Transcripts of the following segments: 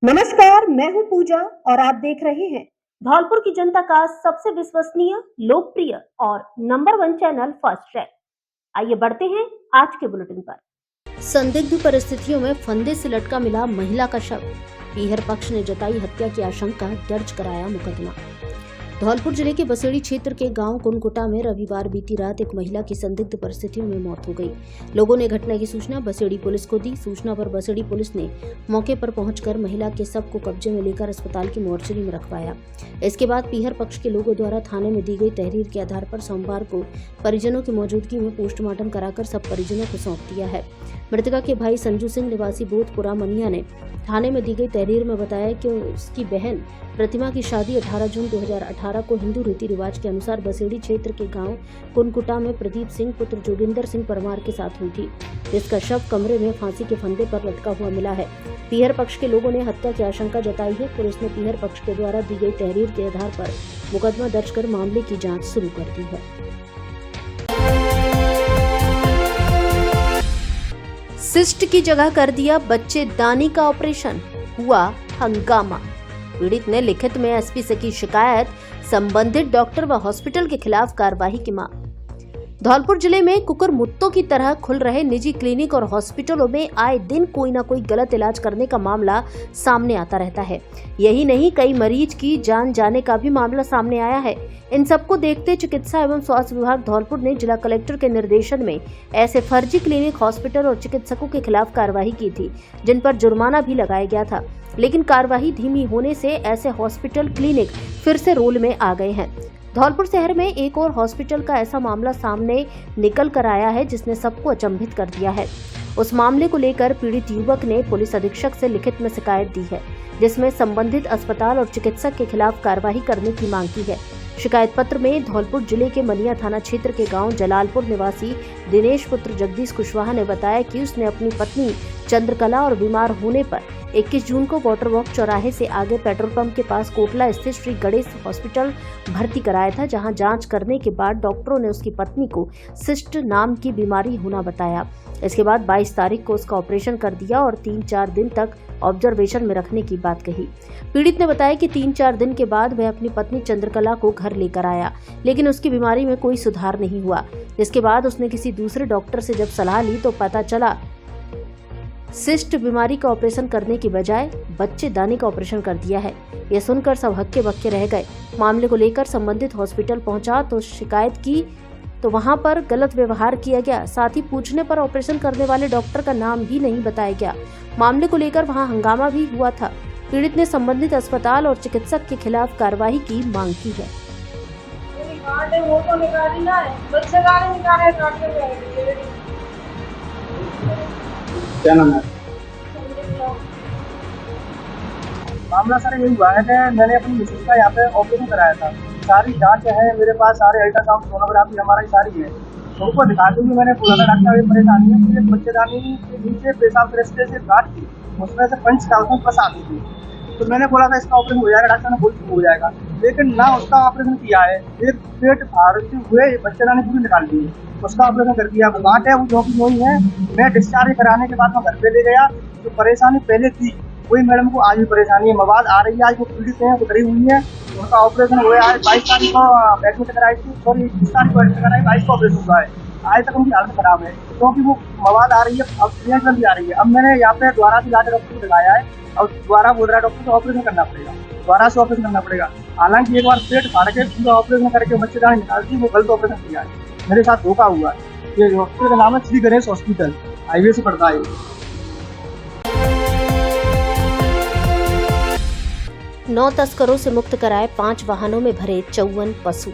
नमस्कार, मैं हूं पूजा और आप देख रहे हैं धौलपुर की जनता का सबसे विश्वसनीय, लोकप्रिय और नंबर 1 चैनल फर्स्ट ट्रैक। आइए बढ़ते हैं आज के बुलेटिन पर। संदिग्ध परिस्थितियों में फंदे से लटका मिला महिला का शव। पीहर पक्ष ने जताई हत्या की आशंका, दर्ज कराया मुकदमा। धौलपुर जिले के बसेड़ी क्षेत्र के गांव कुनकुटा में रविवार बीती रात एक महिला की संदिग्ध परिस्थितियों में मौत हो गई। लोगों ने घटना की सूचना बसेड़ी पुलिस को दी। सूचना पर बसेड़ी पुलिस ने मौके पर पहुंचकर महिला के शव को कब्जे में लेकर अस्पताल की मोर्चरी में रखवाया। इसके बाद पीहर पक्ष के लोगों द्वारा थाने में दी गई तहरीर के आधार पर सोमवार को परिजनों की मौजूदगी में पोस्टमार्टम कराकर सब परिजनों को सौंप दिया है। मृतका के भाई संजू सिंह निवासी बोधपुरा मनिया ने थाने में दी गई तहरीर में बताया कि उसकी बहन प्रतिमा की शादी 18 जून 2018 को हिंदू रीति रिवाज के अनुसार बसेड़ी क्षेत्र के गांव कुनकुटा में प्रदीप सिंह पुत्र जोगिंदर सिंह परमार के साथ हुई थी, जिसका शव कमरे में फांसी के फंदे पर लटका हुआ मिला है। पीहर पक्ष के लोगों ने हत्या की आशंका जताई है। पुलिस ने पीहर पक्ष के द्वारा दी गई तहरीर के आधार पर मुकदमा दर्ज कर मामले की जाँच शुरू कर दी है। सिस्ट की जगह कर दिया बच्चेदानी का ऑपरेशन, हुआ हंगामा। पीड़ित ने लिखित में एसपी से की शिकायत, संबंधित डॉक्टर व हॉस्पिटल के खिलाफ कार्रवाई की मांग। धौलपुर जिले में कुकुरमुत्तों की तरह खुल रहे निजी क्लिनिक और हॉस्पिटलों में आए दिन कोई न कोई गलत इलाज करने का मामला सामने आता रहता है। यही नहीं, कई मरीज की जान जाने का भी मामला सामने आया है। इन सबको देखते चिकित्सा एवं स्वास्थ्य विभाग धौलपुर ने जिला कलेक्टर के निर्देशन में ऐसे फर्जी क्लिनिक, हॉस्पिटल और चिकित्सकों के खिलाफ कार्रवाई की थी, जिन पर जुर्माना भी लगाया गया था। लेकिन कार्रवाई धीमी होने से ऐसे हॉस्पिटल, क्लिनिक फिर से रोल में आ गए हैं। धौलपुर शहर में एक और हॉस्पिटल का ऐसा मामला सामने निकल कर आया है, जिसने सबको अचंभित कर दिया है। उस मामले को लेकर पीड़ित युवक ने पुलिस अधीक्षक से लिखित में शिकायत दी है, जिसमें संबंधित अस्पताल और चिकित्सक के खिलाफ कार्रवाई करने की मांग की है। शिकायत पत्र में धौलपुर जिले के मनिया थाना क्षेत्र के गांव जलालपुर निवासी दिनेश पुत्र जगदीश कुशवाहा ने बताया कि उसने अपनी पत्नी चंद्रकला और बीमार होने पर 21 जून को वाटर वॉक चौराहे से आगे पेट्रोल पंप के पास कोटला स्थित श्री गणेश हॉस्पिटल भर्ती कराया था, जहां जांच करने के बाद डॉक्टरों ने उसकी पत्नी को सिस्ट नाम की बीमारी होना बताया। इसके बाद 22 तारीख को उसका ऑपरेशन कर दिया और 3-4 दिन तक ऑब्जर्वेशन में रखने की बात कही। पीड़ित ने बताया कि 3-4 दिन के बाद वह अपनी पत्नी चंद्रकला को घर लेकर आया, लेकिन उसकी बीमारी में कोई सुधार नहीं हुआ। जिसके बाद उसने किसी दूसरे डॉक्टर से जब सलाह ली तो पता चला सिस्ट बीमारी का ऑपरेशन करने की बजाय बच्चेदानी का ऑपरेशन कर दिया है। यह सुनकर सब हक्के बक्के रह गए। मामले को लेकर संबंधित हॉस्पिटल पहुंचा तो शिकायत की तो वहां पर गलत व्यवहार किया गया। साथ ही पूछने पर ऑपरेशन करने वाले डॉक्टर का नाम भी नहीं बताया गया। मामले को लेकर वहां हंगामा भी हुआ था। पीड़ित ने संबंधित अस्पताल और चिकित्सक के खिलाफ कार्रवाई की मांग की है। क्या नाम है? मामला सर यही हुआ है कि मैंने अपनी मिसेज का यहाँ पे ऑपरेशन कराया था। सारी जांच है मेरे पास, सारे अल्ट्रासाउंड, सोनोग्राफी हमारी सारी है। उनको दिखाते हुए मैंने बोला था डॉक्टर ये परेशानी है, मुझे बच्चेदानी के नीचे पेशाब के रास्ते से गांठ थी, उसमें से पंच डालता पस आती थी। तो मैंने बोला था इसका ऑपरेशन हो जाएगा, डॉक्टर ने बोल हो जाएगा, लेकिन ना उसका ऑपरेशन किया है। एक पेट फाड़ते हुए बच्चेदानी पूरी निकाल दी, उसका ऑपरेशन कर दिया। गांठ है वो जो की वही है। मैं डिस्चार्ज कराने के बाद मैं घर पे ले गया। जो परेशानी पहले थी वही मैडम को आज भी परेशानी है, मवाद आ रही है। आज वो पीड़ित है, उतरी हुई है, उनका ऑपरेशन हुआ है। 22 तारीख को एडमिट कराई थी, सॉरी 20 तारीख को एडमिट कराई, 22 को ऑपरेशन हुआ है। आज तक उनकी हालत खराब है क्योंकि वो मवाद आ रही है, अब क्लियर जल्दी आ रही है। अब मैंने यहाँ पे द्वारा से जाकर डॉक्टर को दिखाया है और द्वारा बोल रहा है डॉक्टर को ऑपरेशन करना पड़ेगा, द्वारा से ऑपरेशन करना पड़ेगा। हालांकि एक बार पेट फाड़ के पूरा ऑपरेशन करके बच्चेदानी निकाल दी, वो गलत ऑपरेशन किया है। मेरे साथ धोखा हुआ है। ये हॉस्पिटल का नाम है श्री गणेश हॉस्पिटल, हाईवे से पड़ता है। 9 तस्करों से मुक्त कराए 5 वाहनों में भरे 54 पशु।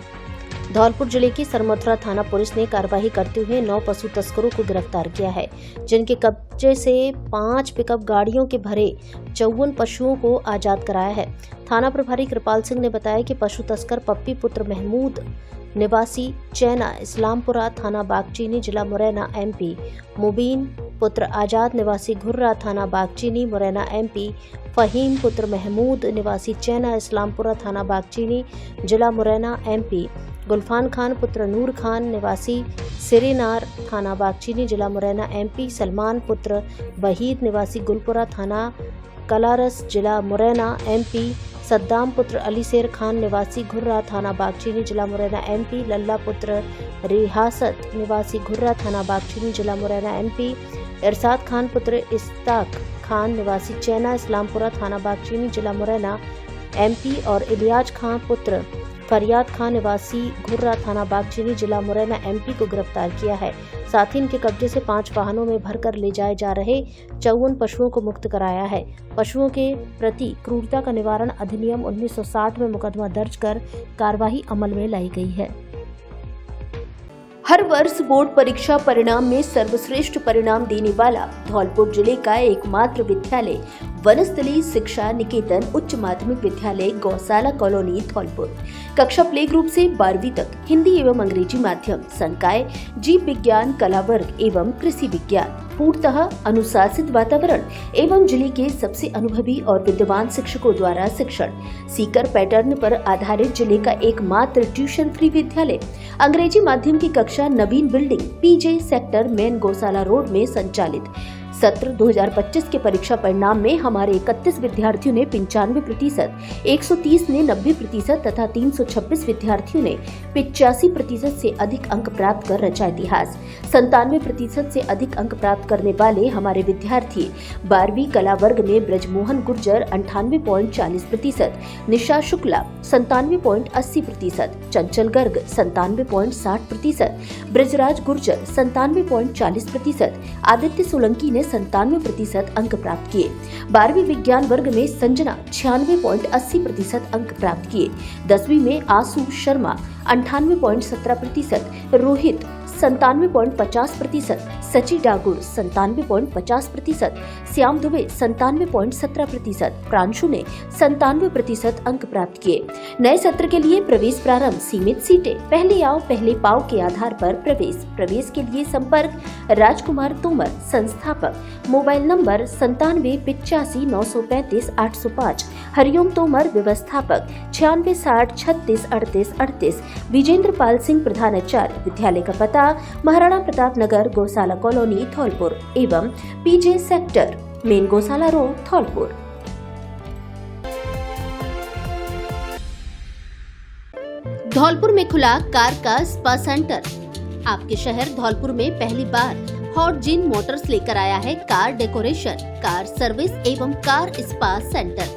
धौलपुर जिले की सरमथुरा थाना पुलिस ने कार्रवाई करते हुए 9 पशु तस्करों को गिरफ्तार किया है, जिनके कब्जे से 5 पिकअप गाड़ियों के भरे 54 पशुओं को आजाद कराया है। थाना प्रभारी कृपाल सिंह ने बताया कि पशु तस्कर पप्पी पुत्र महमूद निवासी चैना इस्लामपुरा थाना बागचीनी जिला मुरैना MP, मुबीन पुत्र आजाद निवासी घुर्रा थाना बागचीनी मुरैना MP, फहीम पुत्र महमूद निवासी चैना इस्लामपुरा थाना बागचीनी जिला मुरैना MP, गुलफान खान पुत्र नूर खान निवासी सिरीनार थाना बागचीनी जिला मुरैना MP, सलमान पुत्र वहीद निवासी गुलपुरा थाना कलारस जिला मुरैना एमपी, सद्दाम पुत्र अली शेर खान निवासी घुर्रा थाना बागचीनी जिला मुरैना एमपी, लल्ला पुत्र रियासत निवासी घुर्रा थाना बागचीनी जिला मुरैना एमपी, इरशाद खान पुत्र इस्ताक खान निवासी चैना इस्लामपुरा थाना बागचीनी जिला मुरैना एमपी और इलियाज खान पुत्र फरियाद खान निवासी घुर्रा थाना बागचीनी जिला मुरैना एमपी को गिरफ्तार किया है। साथ ही इनके कब्जे से 5 वाहनों में भरकर ले जाए जा रहे 54 पशुओं को मुक्त कराया है। पशुओं के प्रति क्रूरता का निवारण अधिनियम 1960 में मुकदमा दर्ज कर कार्रवाई अमल में लाई गई है। हर वर्ष बोर्ड परीक्षा परिणाम में सर्वश्रेष्ठ परिणाम देने वाला धौलपुर जिले का एकमात्र विद्यालय वनस्थली शिक्षा निकेतन उच्च माध्यमिक विद्यालय गौशाला कॉलोनी धौलपुर। कक्षा प्ले ग्रुप से 12वीं तक हिंदी एवं अंग्रेजी माध्यम, संकाय, जीव विज्ञान, कला वर्ग एवं कृषि विज्ञान, पूर्णतः अनुशासित वातावरण एवं जिले के सबसे अनुभवी और विद्वान शिक्षकों द्वारा शिक्षण, सीकर पैटर्न पर आधारित जिले का एकमात्र ट्यूशन फ्री विद्यालय, अंग्रेजी माध्यम की कक्षा नवीन बिल्डिंग पीजे सेक्टर मेन गौशाला रोड में संचालित। सत्र 2025 के परीक्षा परिणाम में हमारे 31 विद्यार्थियों ने 95%, 130 ने 90% तथा 326 विद्यार्थियों ने 85% से अधिक अंक प्राप्त कर रचा इतिहास। 97% से अधिक अंक प्राप्त करने वाले हमारे विद्यार्थी 12वीं कला वर्ग में ब्रजमोहन गुर्जर 98.40%, निशा शुक्ला 97.80%, चंचल गर्ग 97.60%, ब्रजराज गुर्जर 97.40%, आदित्य सोलंकी ने 97% अंक प्राप्त किए। 12वीं विज्ञान वर्ग में संजना 96.80% अंक प्राप्त किए। 10वीं में आसू शर्मा 98.17%, रोहित 97.50%, सची डागुर 97.50%, श्याम दुबे 97.17%, प्रांशु ने 97% अंक प्राप्त किए। नए सत्र के लिए प्रवेश प्रारंभ, सीमित सीटें, पहले आओ पहले पाओ के आधार पर प्रवेश के लिए संपर्क राजकुमार तोमर, संस्थापक, मोबाइल नंबर 9785 हरिओम तोमर, व्यवस्थापक 9660363838, विजेंद्र पाल सिंह, प्रधानाचार्य। विद्यालय का पता महाराणा प्रताप नगर गौशाला कॉलोनी धौलपुर एवं पीजे सेक्टर मेन गौशाला रोड धौलपुर। धौलपुर में खुला कार का स्पा सेंटर। आपके शहर धौलपुर में पहली बार हॉट जिन मोटर्स लेकर आया है कार डेकोरेशन, कार सर्विस एवं कार स्पा सेंटर।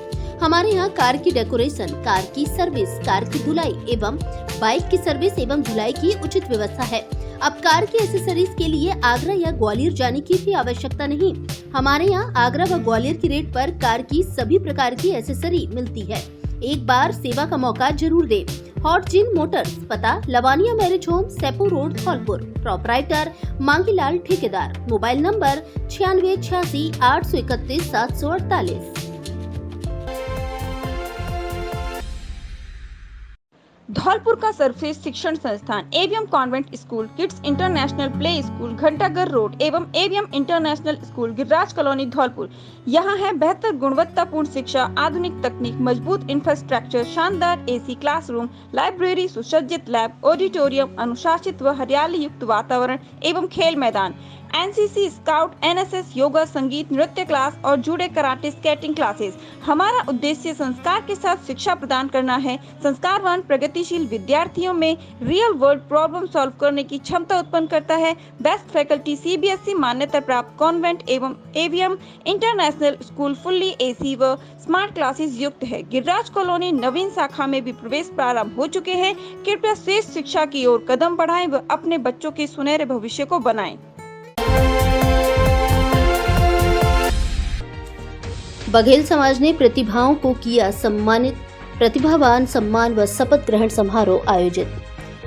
हमारे यहाँ कार की डेकोरेशन, कार की सर्विस, कार की धुलाई एवं बाइक की सर्विस एवं धुलाई की उचित व्यवस्था है। अब कार की एसेसरीज के लिए आगरा या ग्वालियर जाने की भी आवश्यकता नहीं। हमारे यहाँ आगरा व ग्वालियर की रेट पर कार की सभी प्रकार की एसेसरी मिलती है। एक बार सेवा का मौका जरूर दे। हॉट जिन मोटर्स, पता Lavania marriage home, Sepau road Dholpur. Proprietor Mangilal ठेकेदार। Mobile number 9686 831 748। धौलपुर का सर्वश्रेष्ठ शिक्षण संस्थान AVM convent school, kids international play school Ghantaghar road एवं AVM international school Giriraj colony Dholpur. यहाँ है बेहतर गुणवत्तापूर्ण शिक्षा, आधुनिक तकनीक, मजबूत इंफ्रास्ट्रक्चर, शानदार एसी क्लासरूम, लाइब्रेरी, सुसज्जित लैब, ऑडिटोरियम, अनुशासित व हरियाली युक्त वातावरण एवं खेल मैदान, एनसीसी, स्काउट, एनएसएस, योगा, संगीत, नृत्य क्लास और जुड़े कराटे, स्केटिंग क्लासेस। हमारा उद्देश्य संस्कार के साथ शिक्षा प्रदान करना है। संस्कारवान प्रगतिशील विद्यार्थियों में रियल वर्ल्ड प्रॉब्लम सॉल्व करने की क्षमता उत्पन्न करता है। बेस्ट फैकल्टी सीबीएसई मान्यता प्राप्त कॉन्वेंट एवं AVM international school fully AC व स्मार्ट क्लासेस युक्त है। गिरिराज कॉलोनी नवीन शाखा में भी प्रवेश प्रारंभ हो चुके हैं। कृपया श्रेष्ठ शिक्षा की ओर कदम बढ़ाएं व अपने बच्चों के सुनहरे भविष्य को बनाएं। बघेल समाज ने प्रतिभाओं को किया सम्मानित। प्रतिभावान सम्मान व शपथ ग्रहण समारोह आयोजित।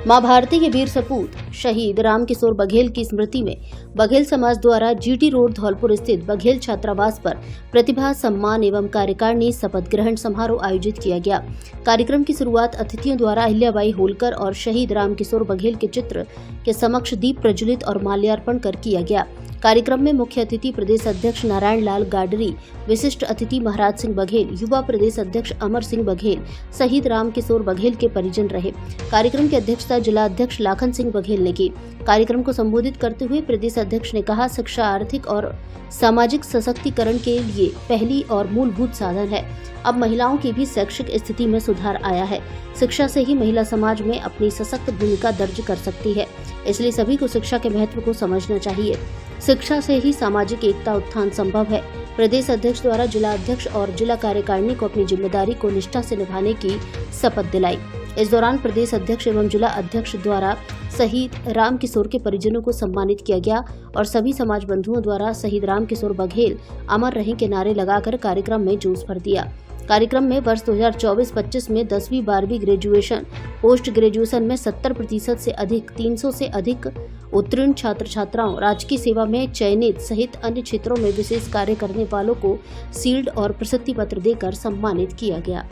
मां भारती के वीर सपूत शहीद रामकिशोर बघेल की स्मृति में बघेल समाज द्वारा जीटी रोड धौलपुर स्थित बघेल छात्रावास पर प्रतिभा सम्मान एवं कार्यकारिणी शपथ ग्रहण समारोह आयोजित किया गया। कार्यक्रम की शुरुआत अतिथियों द्वारा अहिल्याबाई होलकर और शहीद रामकिशोर बघेल के चित्र के समक्ष दीप प्रज्वलित और माल्यार्पण कर किया गया। कार्यक्रम में मुख्य अतिथि प्रदेश अध्यक्ष नारायण लाल गाडरी, विशिष्ट अतिथि महाराज सिंह बघेल, युवा प्रदेश अध्यक्ष अमर सिंह बघेल, शहीद रामकिशोर बघेल के परिजन रहे। कार्यक्रम की अध्यक्षता जिला अध्यक्ष लाखन सिंह बघेल मिलने की। कार्यक्रम को संबोधित करते हुए प्रदेश अध्यक्ष ने कहा, शिक्षा आर्थिक और सामाजिक सशक्तिकरण के लिए पहली और मूलभूत साधन है। अब महिलाओं की भी शैक्षिक स्थिति में सुधार आया है। शिक्षा से ही महिला समाज में अपनी सशक्त भूमिका दर्ज कर सकती है, इसलिए सभी को शिक्षा के महत्व को समझना चाहिए। शिक्षा से ही सामाजिक एकता उत्थान संभव है। प्रदेश अध्यक्ष द्वारा जिला अध्यक्ष और जिला कार्यकारिणी को अपनी जिम्मेदारी को निष्ठा से निभाने की शपथ दिलाई। इस दौरान प्रदेश अध्यक्ष एवं जिला अध्यक्ष द्वारा शहीद राम किशोर के परिजनों को सम्मानित किया गया और सभी समाज बंधुओं द्वारा शहीद राम किशोर बघेल अमर रहें के नारे लगाकर कार्यक्रम में जोश भर दिया। कार्यक्रम में वर्ष 2024-25 में 10वीं 12वीं ग्रेजुएशन, पोस्ट ग्रेजुएशन में 70% से अधिक, 300 से अधिक उत्तीर्ण छात्र छात्राओं, राजकीय सेवा में चयनित सहित अन्य क्षेत्रों में विशेष कार्य करने वालों को शील्ड और प्रशस्ति पत्र देकर सम्मानित किया गया।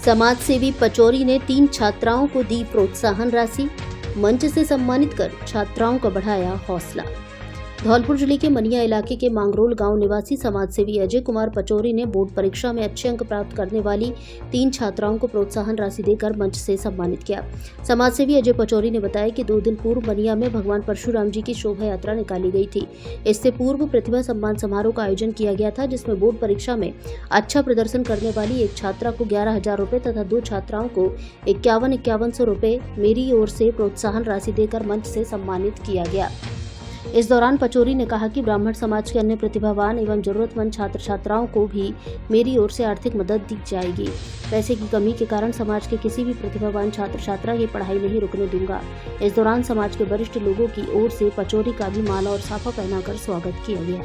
समाज सेवी पचौरी ने 3 छात्राओं को दी प्रोत्साहन राशि, मंच से सम्मानित कर छात्राओं का बढ़ाया हौसला। धौलपुर जिले के मनिया इलाके के मांगरोल गांव निवासी समाजसेवी अजय कुमार पचौरी ने बोर्ड परीक्षा में अच्छे अंक प्राप्त करने वाली 3 छात्राओं को प्रोत्साहन राशि देकर मंच से सम्मानित किया। समाजसेवी अजय पचौरी ने बताया कि 2 दिन पूर्व मनिया में भगवान परशुराम जी की शोभा यात्रा निकाली गई थी। इससे पूर्व प्रतिभा सम्मान समारोह का आयोजन किया गया था, जिसमें बोर्ड परीक्षा में अच्छा प्रदर्शन करने वाली एक छात्रा को 11,000 रुपए तथा 2 छात्राओं को 51,100 रुपए मेरी ओर से प्रोत्साहन राशि देकर मंच से सम्मानित किया गया। इस दौरान पचौरी ने कहा कि ब्राह्मण समाज के अन्य प्रतिभावान एवं जरूरतमंद छात्र छात्राओं को भी मेरी ओर से आर्थिक मदद दी जाएगी। पैसे की कमी के कारण समाज के किसी भी प्रतिभावान छात्र छात्रा की पढ़ाई नहीं रुकने दूंगा। इस दौरान समाज के वरिष्ठ लोगों की ओर से पचौरी का भी माला और साफा पहनाकर स्वागत किया गया।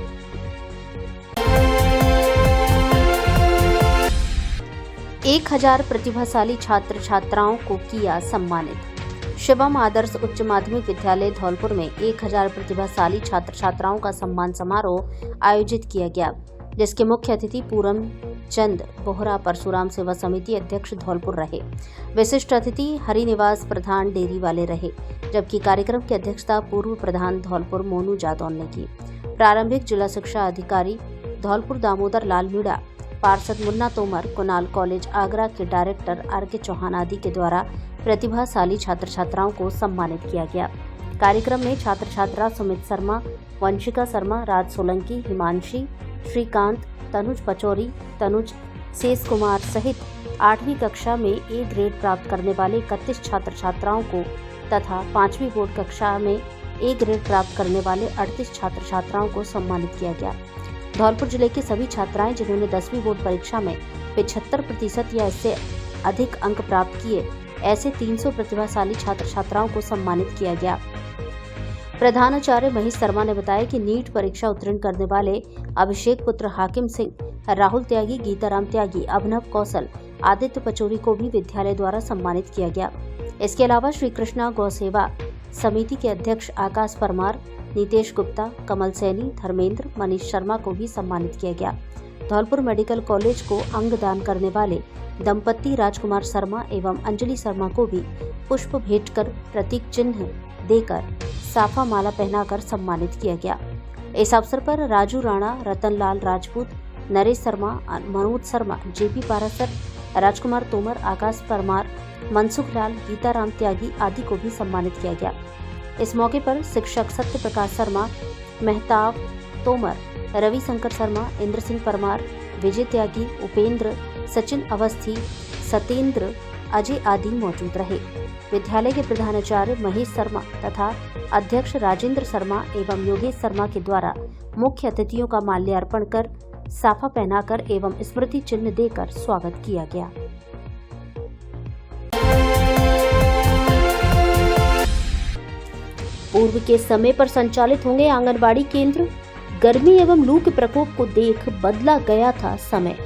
1000 प्रतिभाशाली छात्र छात्राओं को किया सम्मानित। शिवम आदर्श उच्च माध्यमिक विद्यालय धौलपुर में 1000 प्रतिभाशाली छात्र छात्राओं का सम्मान समारोह आयोजित किया गया, जिसके मुख्य अतिथि पूरम चंद बोहरा परशुराम सेवा समिति अध्यक्ष धौलपुर रहे। विशिष्ट अतिथि हरिनिवास प्रधान डेरी वाले रहे, जबकि कार्यक्रम की अध्यक्षता पूर्व प्रधान धौलपुर मोनू जादौन ने की। प्रारंभिक जिला शिक्षा अधिकारी धौलपुर दामोदर लाल मीणा, पार्षद मुन्ना तोमर, कुणाल कॉलेज आगरा के डायरेक्टर आर.के. चौहान आदि के द्वारा प्रतिभाशाली छात्र छात्राओं को सम्मानित किया गया। कार्यक्रम में छात्र छात्रा सुमित शर्मा, वंशिका शर्मा, राज सोलंकी, हिमांशी, श्रीकांत, तनुज पचौरी, तनुज शेष कुमार सहित 8वीं कक्षा में ए ग्रेड प्राप्त करने वाले 31 छात्र छात्राओं को तथा 5वीं बोर्ड कक्षा में ए ग्रेड प्राप्त करने वाले 38 छात्र छात्राओं को सम्मानित किया गया। धौलपुर जिले की सभी छात्राएं जिन्होंने 10वीं बोर्ड परीक्षा में 75% या इससे अधिक अंक प्राप्त किए, ऐसे 300 प्रतिभाशाली छात्र छात्राओं को सम्मानित किया गया। प्रधानाचार्य महेश शर्मा ने बताया कि नीट परीक्षा उत्तीर्ण करने वाले अभिषेक पुत्र हाकिम सिंह, राहुल त्यागी, गीताराम त्यागी, अभिनव कौशल, आदित्य पचौरी को भी विद्यालय द्वारा सम्मानित किया गया। इसके अलावा श्री कृष्णा गौ सेवा समिति के अध्यक्ष आकाश परमार, नीतेश गुप्ता, कमल सैनी, धर्मेंद्र, मनीष शर्मा को भी सम्मानित किया गया। धौलपुर मेडिकल कॉलेज को अंग दान करने वाले दंपति राजकुमार शर्मा एवं अंजलि शर्मा को भी पुष्प भेंट कर प्रतीक चिन्ह देकर साफा माला पहनाकर सम्मानित किया गया। इस अवसर पर राजू राणा, रतनलाल राजपूत, नरेश शर्मा, मनोज शर्मा, जेपी पारासर, राजकुमार तोमर, आकाश परमार, मनसुख लाल, गीताराम त्यागी आदि को भी सम्मानित किया गया। इस मौके पर शिक्षक सत्य प्रकाश शर्मा, मेहताब तोमर, रविशंकर शर्मा, इंद्र सिंह परमार, विजय त्यागी, उपेंद्र, सचिन अवस्थी, सतेंद्र, अजय आदि मौजूद रहे। विद्यालय के प्रधानाचार्य महेश शर्मा तथा अध्यक्ष राजेंद्र शर्मा एवं योगेश शर्मा के द्वारा मुख्य अतिथियों का माल्यार्पण कर, साफा पहनाकर एवं स्मृति चिन्ह देकर स्वागत किया गया। पूर्व के समय पर संचालित होंगे आंगनबाड़ी केंद्र। गर्मी एवं लू के प्रकोप को देख बदला गया था समय।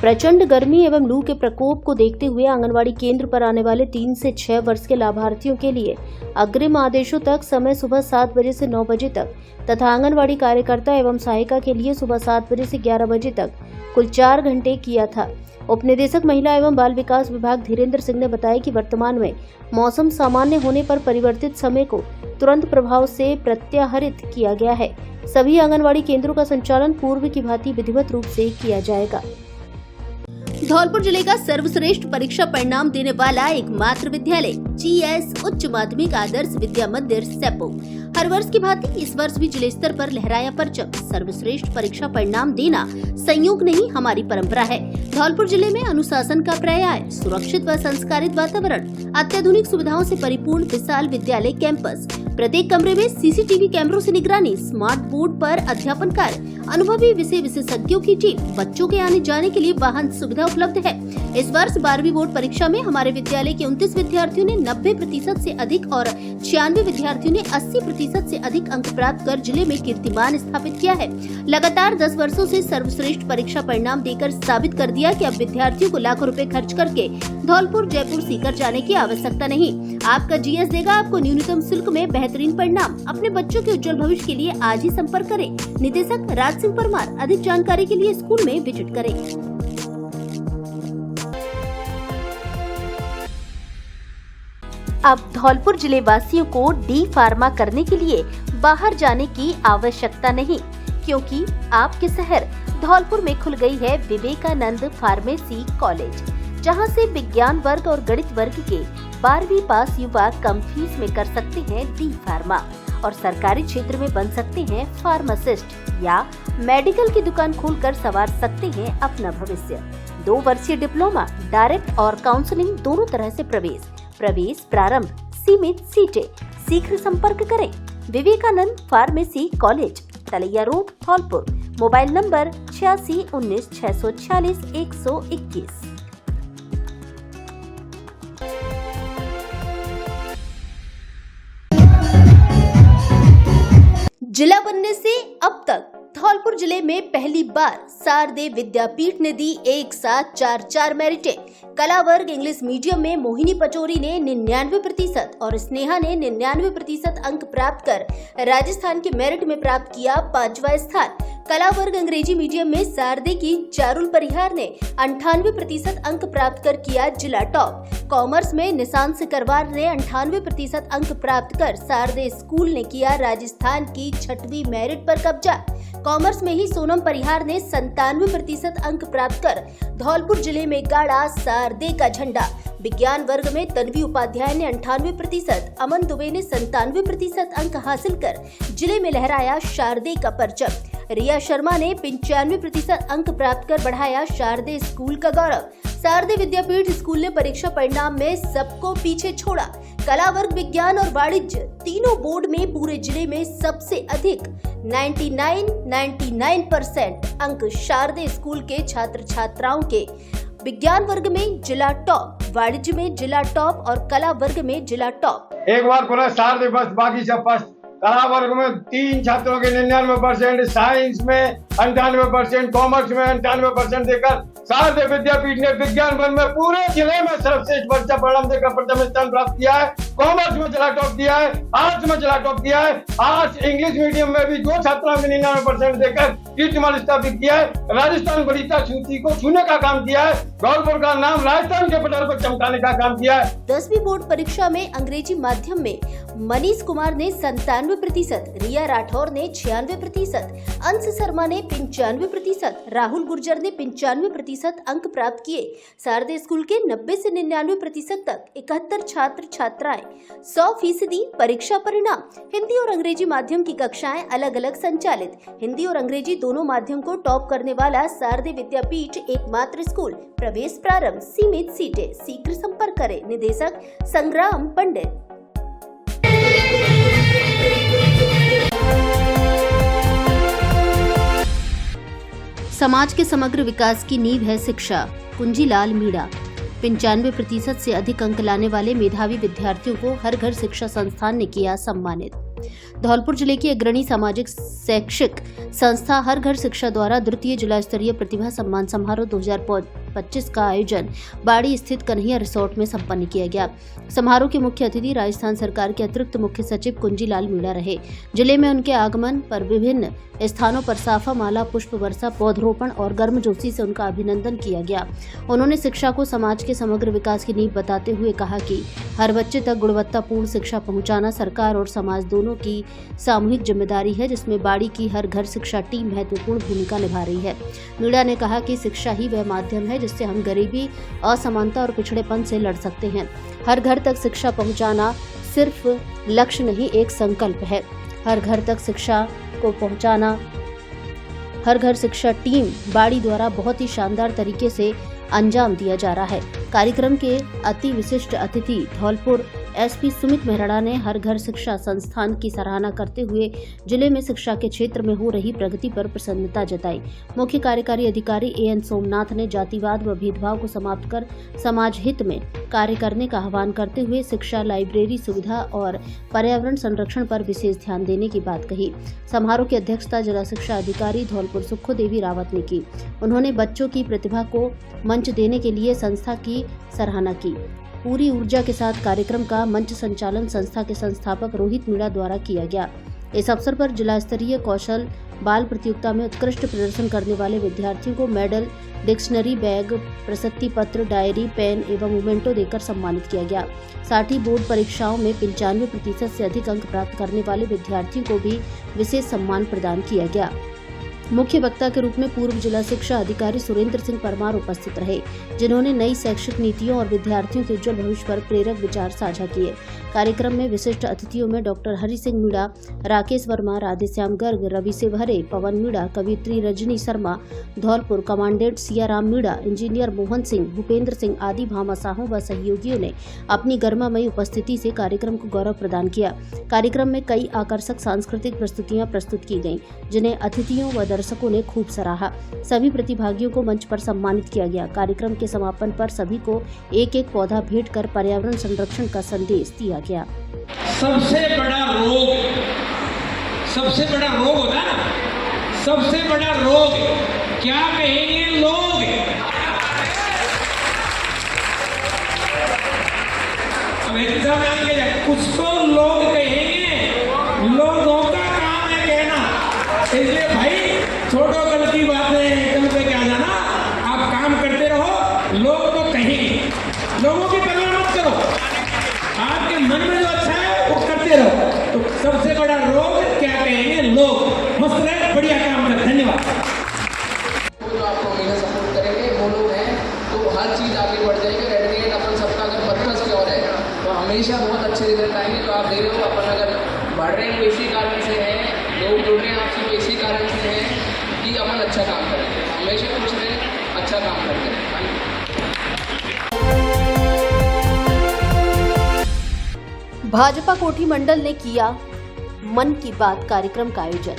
प्रचंड गर्मी एवं लू के प्रकोप को देखते हुए आंगनबाड़ी केंद्र पर आने वाले 3 से 6 वर्ष के लाभार्थियों के लिए अग्रिम आदेशों तक समय सुबह 7 बजे से 9 बजे तक तथा आंगनबाड़ी कार्यकर्ता एवं सहायिका के लिए सुबह 7 बजे से 11 बजे तक कुल 4 घंटे किया था। उपनिदेशक महिला एवं बाल विकास विभाग धीरेन्द्र सिंह ने बताया कि वर्तमान में मौसम सामान्य होने पर परिवर्तित समय को तुरंत प्रभाव से प्रत्याहरित किया गया है। सभी आंगनबाड़ी केंद्रों का संचालन पूर्व की भांति विधिवत रूप से किया जाएगा। धौलपुर जिले का सर्वश्रेष्ठ परीक्षा परिणाम देने वाला एकमात्र विद्यालय जीएस उच्च माध्यमिक आदर्श विद्या मंदिर सेपो हर वर्ष की भांति इस वर्ष भी जिले स्तर पर लहराया परचम। सर्वश्रेष्ठ परीक्षा परिणाम देना संयोग नहीं, हमारी परंपरा है। धौलपुर जिले में अनुशासन का पर्याय, सुरक्षित व संस्कारित वातावरण, अत्याधुनिक सुविधाओं से परिपूर्ण विशाल विद्यालय कैंपस, प्रत्येक कमरे में सीसीटीवी कैमरों से निगरानी, स्मार्ट बोर्ड पर अध्यापन कार्य, अनुभवी विषय विशेषज्ञों की टीम, बच्चों के आने जाने के लिए वाहन सुविधा उपलब्ध है। इस वर्ष 12वीं बोर्ड परीक्षा में हमारे विद्यालय के 29 विद्यार्थियों ने 90% से अधिक और 96 विद्यार्थियों ने 80% से अधिक अंक प्राप्त कर जिले में कीर्तिमान स्थापित किया है। लगातार 10 वर्षों से सर्वश्रेष्ठ परीक्षा परिणाम देकर साबित कर दिया कि अब विद्यार्थियों को लाखों रुपए खर्च करके धौलपुर जयपुर सीकर जाने की आवश्यकता नहीं। आपका जीएस देगा आपको न्यूनतम शुल्क में बेहतरीन परिणाम। अपने बच्चों के उज्जवल भविष्य के लिए आज ही संपर्क करें। निदेशक राज सिंह परमार। अधिक जानकारी के लिए स्कूल में विजिट करें। अब धौलपुर जिले वासियों को डी फार्मा करने के लिए बाहर जाने की आवश्यकता नहीं, क्योंकि आपके शहर धौलपुर में खुल गई है विवेकानंद फार्मेसी कॉलेज, जहां से विज्ञान वर्ग और गणित वर्ग के 12वीं पास युवा कम फीस में कर सकते हैं डी फार्मा और सरकारी क्षेत्र में बन सकते हैं फार्मासिस्ट या मेडिकल की दुकान खोलकर संवार सकते हैं अपना भविष्य। 2 वर्षीय डिप्लोमा, डायरेक्ट और काउंसलिंग दोनों तरह से प्रवेश प्रारंभ, सीमित सीटें। शीघ्र संपर्क करें। Vivekanand pharmacy college, Talaiya road, Dholpur. Mobile number 86 19 646 121। जिला बनने से अब तक धौलपुर जिले में पहली बार शारदे विद्यापीठ ने दी एक साथ 4 मेरिटें। कला वर्ग इंग्लिश मीडियम में मोहिनी पचौरी ने 99% और स्नेहा ने 99% अंक प्राप्त कर राजस्थान के मेरिट में प्राप्त किया 5वां स्थान। कला वर्ग अंग्रेजी मीडियम में शारदे की चारुल परिहार ने 98% अंक प्राप्त कर किया जिला टॉप। कॉमर्स में निशांत सिकरवार ने 98% अंक प्राप्त कर शारदे स्कूल ने किया राजस्थान की 6वीं मेरिट पर कब्जा। कॉमर्स में ही सोनम परिहार ने 97% अंक प्राप्त कर धौलपुर जिले में गाड़ा शारदे का झंडा। विज्ञान वर्ग में तन्वी उपाध्याय ने 98%, अमन दुबे ने 97% अंक हासिल कर जिले में लहराया शारदे का परचम। रिया शर्मा ने 95% अंक प्राप्त कर बढ़ाया शारदे स्कूल का गौरव। शारदे विद्यापीठ स्कूल ने परीक्षा परिणाम में सबको पीछे छोड़ा। कला वर्ग, विज्ञान और वाणिज्य तीनों बोर्ड में पूरे जिले में सबसे अधिक 99% अंक शारदे स्कूल के छात्र छात्राओं के। विज्ञान वर्ग में जिला टॉप, वाणिज्य में जिला टॉप और कला वर्ग में जिला टॉप। एक बार पुनः शारदे बस, बाकी सब फर्स्ट। कला वर्ग में 3 छात्रों के 99%, साइंस में 98%, कॉमर्स में 98% देकर शारदे विद्यापीठ ने विज्ञान वर्ग में पूरे जिले में सर्वश्रेष्ठ परीक्षा परिणाम देकर प्रथम स्थान प्राप्त किया है। कॉमर्स में जिला टॉप दिया है, आर्ट्स में जिला टॉप दिया है। आर्ट्स इंग्लिश मीडियम में भी 2 छात्राओं के 99% देकर कीर्तिमान स्थापित किया है। राजस्थान वरीयता सूची को छूने का काम किया है। धौलपुर का नाम राजस्थान के पटल पर चमकाने का काम किया है। 10वीं बोर्ड परीक्षा में अंग्रेजी माध्यम में मनीष कुमार ने 97%, रिया राठौर ने 96%, अंश शर्मा ने 95%, राहुल गुर्जर ने 95% अंक प्राप्त किए। शारदे स्कूल के 90 से 99% तक 71 छात्र छात्राएं। 100% परीक्षा परिणाम। हिंदी और अंग्रेजी माध्यम की कक्षाएं अलग अलग संचालित। हिंदी और अंग्रेजी दोनों माध्यम को टॉप करने वाला शारदे विद्यापीठ एकमात्र स्कूल। प्रवेश प्रारंभ, सीमित सीटें। शीघ्र संपर्क करें। निदेशक संग्राम पंडित। समाज के समग्र विकास की नींव है शिक्षा। कुंजीलाल मीणा। 95% से अधिक अंक लाने वाले मेधावी विद्यार्थियों को हर घर शिक्षा संस्थान ने किया सम्मानित। धौलपुर जिले की अग्रणी सामाजिक शैक्षिक संस्था हर घर शिक्षा द्वारा द्वितीय जिला स्तरीय प्रतिभा सम्मान समारोह 2025 का आयोजन बाड़ी स्थित कन्हैया रिसोर्ट में संपन्न किया गया। समारोह के मुख्य अतिथि राजस्थान सरकार के अतिरिक्त मुख्य सचिव कुंजीलाल मीणा रहे। जिले में उनके आगमन पर विभिन्न स्थानों पर साफा माला, पुष्प वर्षा, पौधरोपण और गर्मजोशी से उनका अभिनंदन किया गया। उन्होंने शिक्षा को समाज के समग्र विकास की नींव बताते हुए कहा कि हर बच्चे तक गुणवत्तापूर्ण शिक्षा पहुंचाना सरकार और समाज दोनों की सामूहिक जिम्मेदारी है, जिसमें बाड़ी की हर घर शिक्षा टीम महत्वपूर्ण भूमिका निभा रही है। मीणा ने कहा कि शिक्षा ही वह माध्यम है जिससे हम गरीबी, असमानता और पिछड़ेपन से लड़ सकते हैं। हर घर तक शिक्षा पहुंचाना सिर्फ लक्ष्य नहीं, एक संकल्प है। हर घर तक शिक्षा को पहुंचाना हर घर शिक्षा टीम बाड़ी द्वारा बहुत ही शानदार तरीके से अंजाम दिया जा रहा है। कार्यक्रम के अति विशिष्ट अतिथि धौलपुर एसपी सुमित मेहरा ने हर घर शिक्षा संस्थान की सराहना करते हुए जिले में शिक्षा के क्षेत्र में हो रही प्रगति पर प्रसन्नता जताई। मुख्य कार्यकारी अधिकारी एएन सोमनाथ ने जातिवाद व भेदभाव को समाप्त कर समाज हित में कार्य करने का आह्वान करते हुए शिक्षा, लाइब्रेरी सुविधा और पर्यावरण संरक्षण पर विशेष ध्यान देने की बात कही। समारोह की अध्यक्षता जिला शिक्षा अधिकारी धौलपुर सुखो देवी रावत ने की। उन्होंने बच्चों की प्रतिभा को मंच देने के लिए संस्था की सराहना की। पूरी ऊर्जा के साथ कार्यक्रम का मंच संचालन संस्था के संस्थापक रोहित मीणा द्वारा किया गया। इस अवसर पर जिला स्तरीय कौशल बाल प्रतियोगिता में उत्कृष्ट प्रदर्शन करने वाले विद्यार्थियों को मेडल, डिक्शनरी बैग, प्रशस्ति पत्र, डायरी, पेन एवं मोमेंटो देकर सम्मानित किया गया। साथ ही बोर्ड परीक्षाओं में 95% से अधिक अंक प्राप्त करने वाले विद्यार्थियों को भी विशेष सम्मान प्रदान किया गया। मुख्य वक्ता के रूप में पूर्व जिला शिक्षा अधिकारी सुरेंद्र सिंह परमार उपस्थित रहे, जिन्होंने नई शैक्षिक नीतियों और विद्यार्थियों के उज्जवल भविष्य पर प्रेरक विचार साझा किए। कार्यक्रम में विशिष्ट अतिथियों में डॉक्टर हरि सिंह मीणा, राकेश वर्मा, राधेश्याम गर्ग, रवि सिवहरे, पवन मीणा, कवित्री रजनी शर्मा, धौलपुर कमांडेंट सियाराम मीणा, इंजीनियर मोहन सिंह, भूपेंद्र सिंह आदि भामाशाहों व सहयोगियों ने अपनी गरिमामयी उपस्थिति से कार्यक्रम को गौरव प्रदान किया। कार्यक्रम में कई आकर्षक सांस्कृतिक प्रस्तुतियां प्रस्तुत की गयी, जिन्हें अतिथियों व दर्शकों ने खूब सराहा। सभी प्रतिभागियों को मंच पर सम्मानित किया गया। कार्यक्रम के समापन पर सभी को एक-एक पौधा भेंट कर पर्यावरण संरक्षण का संदेश दिया गया। सबसे बड़ा रोग होता है ना, सबसे बड़ा रोग क्या कहेंगे लोग? अब ऐसा मान के कुछ तो लोग कहेंगे, लोगों का काम है कहना। इसलिए भाई छोटो कल की बातें कल पे क्या जाना, आप काम करते रहो, लोग तो कहेंगे। लोगों की परवाह मत करो, आपके मन में जो अच्छा है वो करते रहो। तो सबसे बड़ा रोग क्या कहेंगे लोग? मस्त रहे, बढ़िया काम कर। धन्यवाद। जो आपको हमेशा सपोर्ट करेंगे वो लोग हैं, तो हर चीज़ आगे बढ़ जाएगी। रेड ग्रेड अपन सबका अगर पर्पस क्या है तो हमेशा बहुत अच्छे रिजल्ट आएंगे। तो आप देख रहे हो अपन अगर बढ़ रहे हैं तो इसी कारण से है, लोग जुड़ रहे हैं आपसे तो इसी कारण से है कि अपन अच्छा काम करें। हमेशा खुश रहें, अच्छा काम करते हैं। भाजपा कोठी मंडल ने किया मन की बात कार्यक्रम का आयोजन।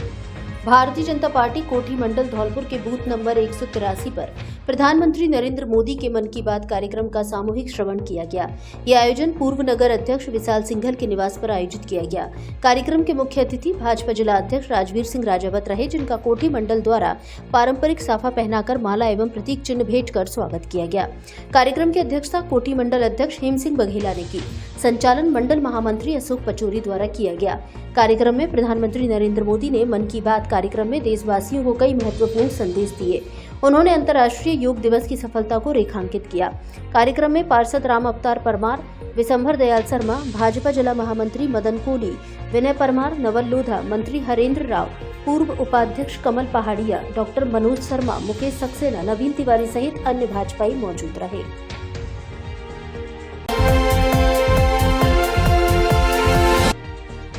भारतीय जनता पार्टी कोठी मंडल धौलपुर के बूथ नंबर 183 पर प्रधानमंत्री नरेंद्र मोदी के मन की बात कार्यक्रम का सामूहिक श्रवण किया गया। यह आयोजन पूर्व नगर अध्यक्ष विशाल सिंघल के निवास पर आयोजित किया गया। कार्यक्रम के मुख्य अतिथि भाजपा जिला अध्यक्ष राजवीर सिंह राजावत रहे, जिनका कोठी मंडल द्वारा पारंपरिक साफा पहनाकर माला एवं प्रतीक चिन्ह भेंट कर स्वागत किया गया। कार्यक्रम की अध्यक्षता कोठी मंडल अध्यक्ष हेम सिंह बघेला ने की। संचालन मंडल महामंत्री अशोक पचौरी द्वारा किया गया। कार्यक्रम में प्रधानमंत्री नरेंद्र मोदी ने मन की बात कार्यक्रम में देशवासियों को कई महत्वपूर्ण संदेश दिए। उन्होंने अंतर्राष्ट्रीय योग दिवस की सफलता को रेखांकित किया। कार्यक्रम में पार्षद राम अवतार परमार, विशंभर दयाल शर्मा, भाजपा जिला महामंत्री मदन कोहली, विनय परमार, नवल लोधा, मंत्री हरेंद्र राव, पूर्व उपाध्यक्ष कमल पहाड़िया, डॉक्टर मनोज शर्मा, मुकेश सक्सेना, नवीन तिवारी सहित अन्य भाजपाई मौजूद रहे।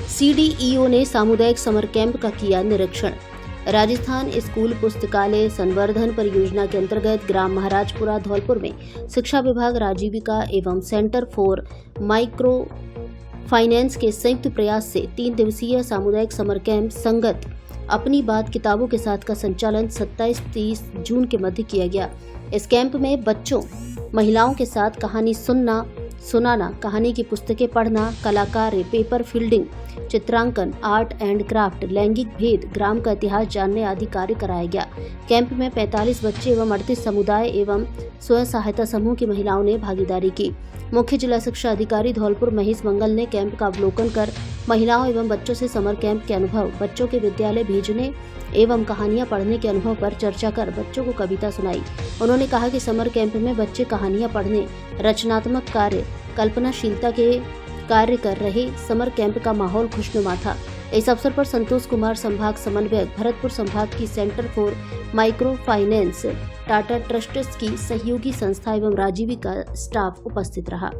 सीडीईओ ने सामुदायिक समर कैंप का किया निरीक्षण। राजस्थान स्कूल पुस्तकालय संवर्धन परियोजना के अंतर्गत ग्राम महाराजपुरा धौलपुर में शिक्षा विभाग, राजीविका एवं सेंटर फॉर माइक्रो फाइनेंस के संयुक्त प्रयास से 3 दिवसीय सामुदायिक समर कैंप संगत अपनी बात किताबों के साथ का संचालन 27-30 जून के मध्य किया गया। इस कैंप में बच्चों, महिलाओं के साथ कहानी सुनाना, कहानी की पुस्तकें पढ़ना, कलाकार्य, पेपर फील्डिंग, चित्रांकन, आर्ट एंड क्राफ्ट, लैंगिक भेद, ग्राम का इतिहास जानने आदि कार्य कराया गया। कैंप में 45 बच्चे एवं 38 समुदाय एवं स्वयं सहायता समूह की महिलाओं ने भागीदारी की। मुख्य जिला शिक्षा अधिकारी धौलपुर महेश मंगल ने कैंप का अवलोकन कर महिलाओं एवं बच्चों से समर कैंप के अनुभव, बच्चों के विद्यालय भेजने एवं कहानियां पढ़ने के अनुभव पर चर्चा कर बच्चों को कविता सुनाई। उन्होंने कहा कि समर कैंप में बच्चे कहानियां पढ़ने, रचनात्मक कार्य, कल्पनाशीलता के कार्य कर रहे। समर कैंप का माहौल खुशनुमा था। इस अवसर पर संतोष कुमार संभाग समन्वयक, भरतपुर संभाग की centre for micro finance, Tata trusts की सहयोगी संस्था एवं राजीविका स्टाफ उपस्थित रहा।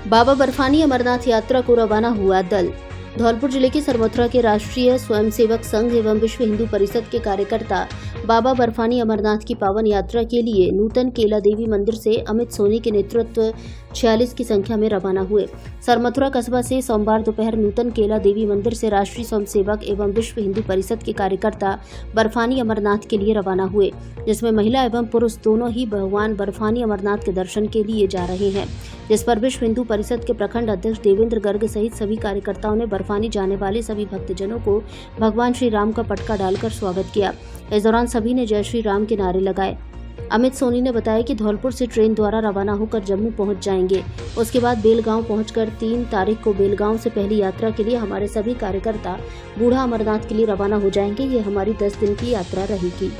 बाबा बर्फानी अमरनाथ यात्रा को रवाना हुआ दल। धौलपुर जिले के सरमथुरा के राष्ट्रीय स्वयंसेवक संघ एवं विश्व हिंदू परिषद के कार्यकर्ता बाबा बर्फानी अमरनाथ की पावन यात्रा के लिए नूतन केला देवी मंदिर से अमित सोनी के नेतृत्व 46 की संख्या में रवाना हुए। सरमथुरा कस्बा से सोमवार दोपहर नूतन केला देवी मंदिर से राष्ट्रीय स्वयंसेवक एवं विश्व हिंदू परिषद के कार्यकर्ता बर्फानी अमरनाथ के लिए रवाना हुए, जिसमें महिला एवं पुरुष दोनों ही भगवान बर्फानी अमरनाथ के दर्शन के लिए जा रहे हैं, जिस पर विश्व हिंदू परिषद के प्रखंड अध्यक्ष देवेंद्र गर्ग सहित सभी कार्यकर्ताओं ने बर्फानी जाने वाले सभी भक्तजनों को भगवान श्री राम का पटका डालकर स्वागत किया। इस दौरान सभी ने जय श्री राम के नारे लगाए। अमित सोनी ने बताया कि धौलपुर से ट्रेन द्वारा रवाना होकर जम्मू पहुंच जाएंगे। उसके बाद बेलगांव पहुंचकर 3 तारीख को बेलगांव से पहली यात्रा के लिए हमारे सभी कार्यकर्ता बूढ़ा अमरनाथ के लिए रवाना हो जाएंगे। ये हमारी 10 दिन की यात्रा रहेगी।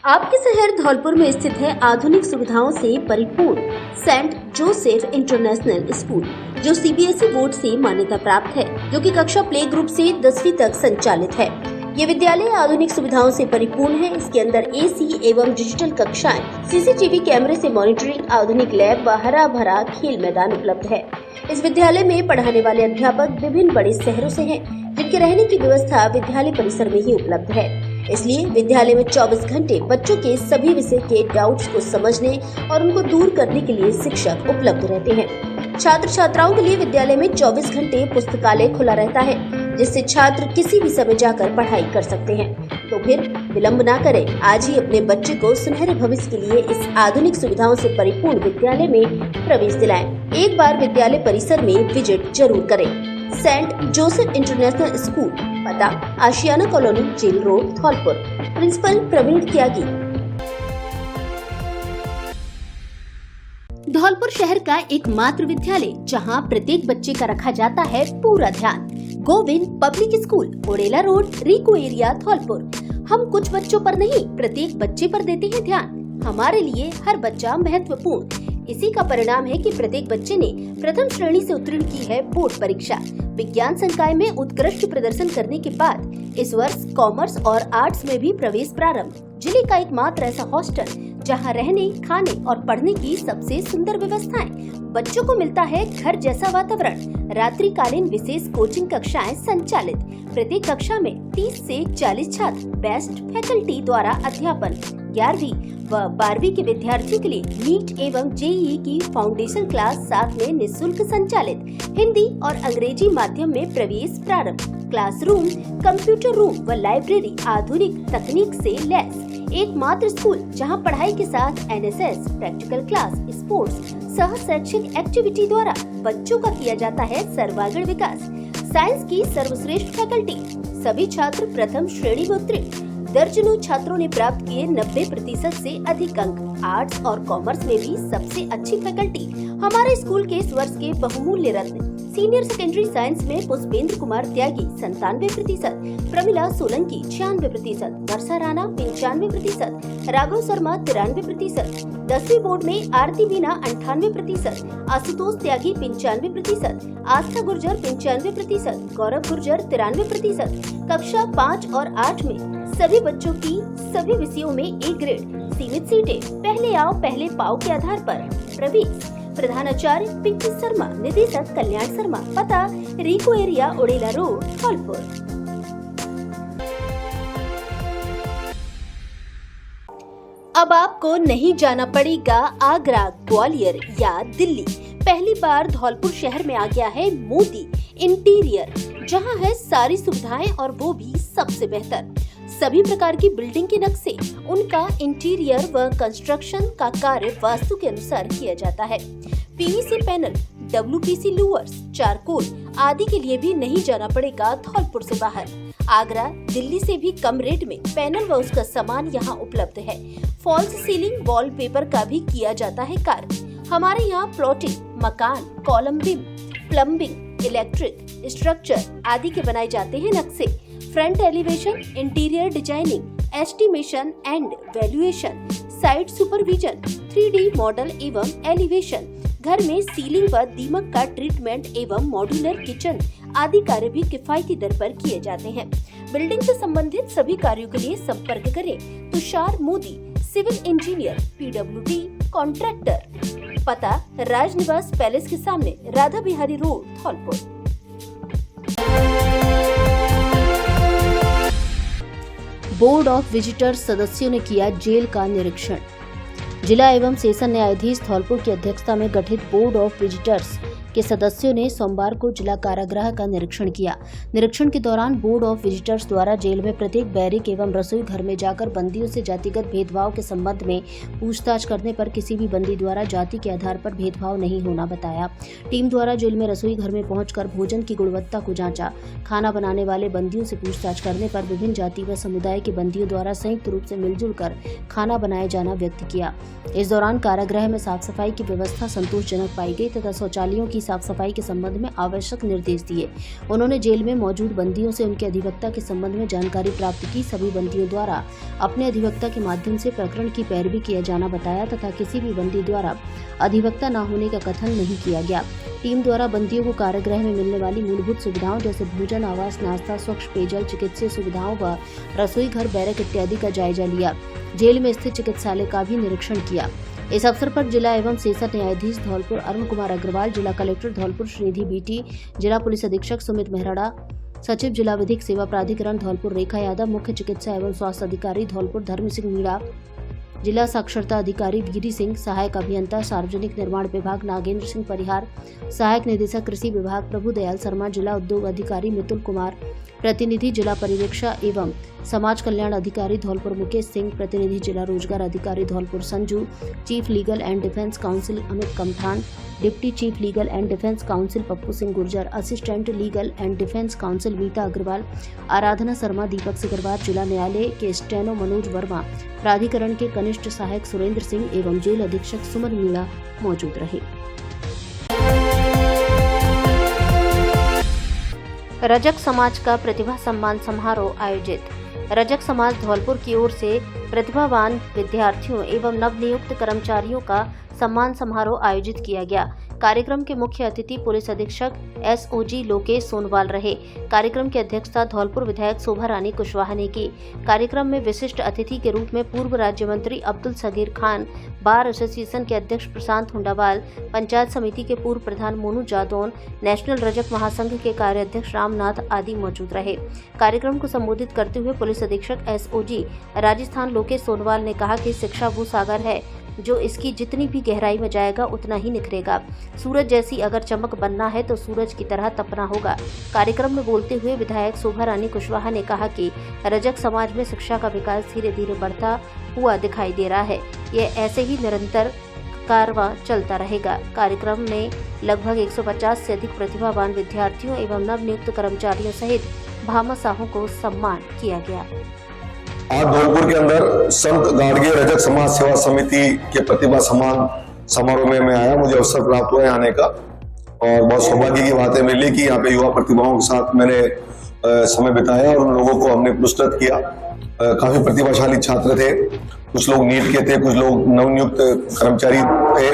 आपके शहर धौलपुर में स्थित है आधुनिक सुविधाओं से परिपूर्ण सेंट जोसेफ इंटरनेशनल स्कूल, जो सीबीएसई बोर्ड से मान्यता प्राप्त है, जो कि कक्षा प्ले ग्रुप से 10वीं तक संचालित है। ये विद्यालय आधुनिक सुविधाओं से परिपूर्ण है। इसके अंदर एसी एवं डिजिटल कक्षाएं, सीसीटीवी कैमरे से मॉनिटरिंग, आधुनिक लैब व हरा भरा खेल मैदान उपलब्ध है। इस विद्यालय में पढ़ाने वाले अध्यापक विभिन्न बड़े शहरों से हैं, जिनके रहने की व्यवस्था विद्यालय परिसर में ही उपलब्ध है। इसलिए विद्यालय में 24 घंटे बच्चों के सभी विषय के डाउट्स को समझने और उनको दूर करने के लिए शिक्षक उपलब्ध रहते हैं। छात्र छात्राओं के लिए विद्यालय में 24 घंटे पुस्तकालय खुला रहता है, जिससे छात्र किसी भी समय जाकर पढ़ाई कर सकते हैं। तो फिर विलंब ना करें, आज ही अपने बच्चे को सुनहरे भविष्य के लिए इस आधुनिक सुविधाओं से परिपूर्ण विद्यालय में प्रवेश दिलाएं। एक बार विद्यालय परिसर में विजिट जरूर करें। सेंट जोसेफ इंटरनेशनल स्कूल, पता Ashiyana colony, jail road, Dholpur. Principal Praveen Tyagi. Dholpur शहर का एकमात्र विद्यालय जहां प्रत्येक बच्चे का रखा जाता है पूरा ध्यान। Govind public school, Odela road, RIICO area, Dholpur. हम कुछ बच्चों पर नहीं, प्रत्येक बच्चे पर देते हैं ध्यान। हमारे लिए हर बच्चा महत्वपूर्ण। इसी का परिणाम है कि प्रत्येक बच्चे ने प्रथम श्रेणी से उत्तीर्ण की है बोर्ड परीक्षा। विज्ञान संकाय में उत्कृष्ट प्रदर्शन करने के बाद इस वर्ष कॉमर्स और आर्ट्स में भी प्रवेश प्रारंभ। जिले का एकमात्र ऐसा हॉस्टल जहां रहने, खाने और पढ़ने की सबसे सुंदर व्यवस्थाएं। बच्चों को मिलता है घर जैसा वातावरण। रात्रिकालीन विशेष कोचिंग कक्षाएं संचालित। प्रत्येक कक्षा में 30 से 40 छात्र। बेस्ट फैकल्टी द्वारा अध्यापन। 11वीं व 12वीं के विद्यार्थियों के लिए नीट एवं जेईई की फाउंडेशन क्लास साथ में निःशुल्क संचालित। हिंदी और अंग्रेजी माध्यम में प्रवेश प्रारंभ। क्लासरूम, कंप्यूटर रूम व लाइब्रेरी आधुनिक तकनीक से लैस। एकमात्र स्कूल जहां पढ़ाई के साथ एनएसएस, प्रैक्टिकल क्लास, स्पोर्ट्स सह शैक्षिक एक्टिविटी द्वारा बच्चों का किया जाता है सर्वांगीण विकास। साइंस की सर्वश्रेष्ठ फैकल्टी। सभी छात्र प्रथम श्रेणी में उत्तीर्ण। दर्जनों छात्रों ने प्राप्त किए 90% से अधिक अंक। आर्ट्स और कॉमर्स में भी सबसे अच्छी फैकल्टी। हमारे स्कूल के इस वर्ष के बहुमूल्य रत्न। सीनियर सेकेंडरी साइंस में पुष्पेंद्र कुमार त्यागी 97%, प्रमिला सोलंकी 96%, वर्षा राणा 95%, राघव शर्मा 93%, 10वीं बोर्ड में आरती मीना 98%, आशुतोष त्यागी 95%, आस्था गुर्जर 95%, गौरव गुर्जर 93%। कक्षा 5 और 8 में सभी बच्चों की सभी विषयों में ए ग्रेड। सीमित सीटें, पहले आओ पहले पाओ के आधार पर प्रवेश। प्रधानाचार्य पिंकी शर्मा, निदेशक कल्याण शर्मा, पता रिको एरिया, ओडेला रोड, धौलपुर। अब आपको नहीं जाना पड़ेगा आगरा, ग्वालियर या दिल्ली। पहली बार धौलपुर शहर में आ गया है मोदी इंटीरियर, जहां है सारी सुविधाएं और वो भी सबसे बेहतर। सभी प्रकार की बिल्डिंग के नक्शे, उनका इंटीरियर व कंस्ट्रक्शन का कार्य वास्तु के अनुसार किया जाता है। PVC panel, WPC louvres, charcoal आदि के लिए भी नहीं जाना पड़ेगा धौलपुर से बाहर। आगरा, दिल्ली से भी कम रेट में पैनल व उसका सामान यहाँ उपलब्ध है। फॉल्स सीलिंग, वॉलपेपर का भी किया जाता है कार्य। हमारे यहाँ प्लॉटिंग, मकान, column beam, plumbing, electric, structure आदि के बनाए जाते हैं नक्शे। Front elevation, interior designing, estimation and valuation, site supervision, 3D model एवं एलिवेशन, घर में सीलिंग व दीमक का ट्रीटमेंट एवं मॉड्यूलर किचन आदि कार्य भी किफायती दर पर किए जाते हैं। बिल्डिंग से संबंधित सभी कार्यों के लिए संपर्क करें Tushar Modi, civil engineer, PWD contractor. पता राजनिवास पैलेस के सामने, Radha Bihari road, Dholpur. Board of visitors सदस्यों ने किया जेल का निरीक्षण। जिला एवं सेशन न्यायाधीश धौलपुर की अध्यक्षता में गठित बोर्ड ऑफ विजिटर्स के सदस्यों ने सोमवार को जिला कारागृह का निरीक्षण किया। निरीक्षण के दौरान बोर्ड ऑफ विजिटर्स द्वारा जेल में प्रत्येक बैरिक एवं रसोई घर में जाकर बंदियों से जातिगत भेदभाव के संबंध में पूछताछ करने पर किसी भी बंदी द्वारा जाति के आधार पर भेदभाव नहीं होना बताया। टीम द्वारा जेल में रसोई घर में पहुंचकर भोजन की गुणवत्ता को जांचा। खाना बनाने वाले बंदियों से पूछताछ करने पर विभिन्न जाति व समुदाय के बंदियों द्वारा संयुक्त रूप से मिलजुल कर खाना बनाए जाना व्यक्त किया। इस दौरान कारागृह में साफ सफाई की व्यवस्था संतोषजनक पाई गई तथा शौचालयों की साफ सफाई के संबंध में आवश्यक निर्देश दिए। उन्होंने जेल में मौजूद बंदियों से उनके अधिवक्ता के संबंध में जानकारी प्राप्त की। सभी बंदियों द्वारा अपने अधिवक्ता के माध्यम से प्रकरण की पैरवी किया जाना बताया तथा किसी भी बंदी द्वारा अधिवक्ता न होने का कथन नहीं किया गया। टीम द्वारा बंदियों को कारागृह में मिलने वाली मूलभूत सुविधाओं जैसे भोजन, आवास, नाश्ता, स्वच्छ पेयजल, चिकित्सीय सुविधाओं व रसोई घर, बैरक इत्यादि का जायजा लिया। जेल में स्थित चिकित्सालय का भी निरीक्षण किया। इस अवसर पर जिला एवं सेशन न्यायाधीश धौलपुर अरुण कुमार अग्रवाल, जिला कलेक्टर धौलपुर श्रीनिधि बीटी, जिला पुलिस अधीक्षक सुमित मेहराड़ा, सचिव जिला विधिक सेवा प्राधिकरण धौलपुर रेखा यादव, मुख्य चिकित्सा एवं स्वास्थ्य अधिकारी धौलपुर धर्म सिंह मीणा, जिला साक्षरता अधिकारी वीरी सिंह, सहायक अभियंता सार्वजनिक निर्माण विभाग नागेंद्र सिंह परिहार, सहायक निदेशक कृषि विभाग प्रभु दयाल शर्मा, जिला उद्योग अधिकारी मितुल कुमार, प्रतिनिधि जिला परिवीक्षा एवं समाज कल्याण अधिकारी धौलपुर मुकेश सिंह, प्रतिनिधि जिला रोजगार अधिकारी Dholpur Sanju, chief legal and defence counsel Amit Kamthan, deputy chief legal and defence counsel Pappu Singh Gurjar, assistant legal and defence counsel Meeta Agrawal, Aradhana Sharma, Deepak Sikarwar, जिला न्यायालय के स्टेनो मनोज वर्मा, प्राधिकरण के कनिष्ठ सहायक सुरेंद्र सिंह एवं जेल अधीक्षक सुमन मीणा मौजूद रहे। रजक समाज का प्रतिभा सम्मान समारोह आयोजित। रजक समाज धौलपुर की ओर से प्रतिभावान विद्यार्थियों एवं नवनियुक्त कर्मचारियों का सम्मान समारोह आयोजित किया गया। कार्यक्रम के मुख्य अतिथि पुलिस अधीक्षक SOG लोकेश सोनवाल रहे। कार्यक्रम की अध्यक्षता धौलपुर विधायक शोभा रानी कुशवाहा ने की। कार्यक्रम में विशिष्ट अतिथि के रूप में पूर्व राज्य मंत्री अब्दुल सगीर खान, बार एसोसिएशन के अध्यक्ष प्रशांत हुंडावाल, पंचायत समिति के पूर्व प्रधान मोनू जादौन, नेशनल रजक महासंघ के कार्याध्यक्ष रामनाथ आदि मौजूद रहे। कार्यक्रम को संबोधित करते हुए पुलिस अधीक्षक SOG राजस्थान लोकेश सोनवाल ने कहा कि शिक्षा वो सागर है जो इसकी जितनी भी गहराई में जाएगा उतना ही निखरेगा। सूरज जैसी अगर चमक बनना है तो सूरज की तरह तपना होगा। कार्यक्रम में बोलते हुए विधायक शोभा रानी कुशवाहा ने कहा कि रजक समाज में शिक्षा का विकास धीरे धीरे बढ़ता हुआ दिखाई दे रहा है। यह ऐसे ही निरंतर कारवां चलता रहेगा। कार्यक्रम में लगभग 150 से अधिक प्रतिभावान विद्यार्थियों एवं नवनियुक्त कर्मचारियों सहित भामाशाहों को सम्मान किया गया। आज धौलपुर के अंदर संत गाडगे रजक समाज सेवा समिति के प्रतिभा सम्मान समारोह में मैं आया। मुझे अवसर प्राप्त हुआ है आने का और बहुत सौभाग्य की बात है मेरे लिए कि यहाँ पे युवा प्रतिभाओं के साथ मैंने समय बिताया और उन लोगों को हमने पुरस्कृत किया। काफी प्रतिभाशाली छात्र थे, कुछ लोग नीट के थे, कुछ लोग नवनियुक्त कर्मचारी थे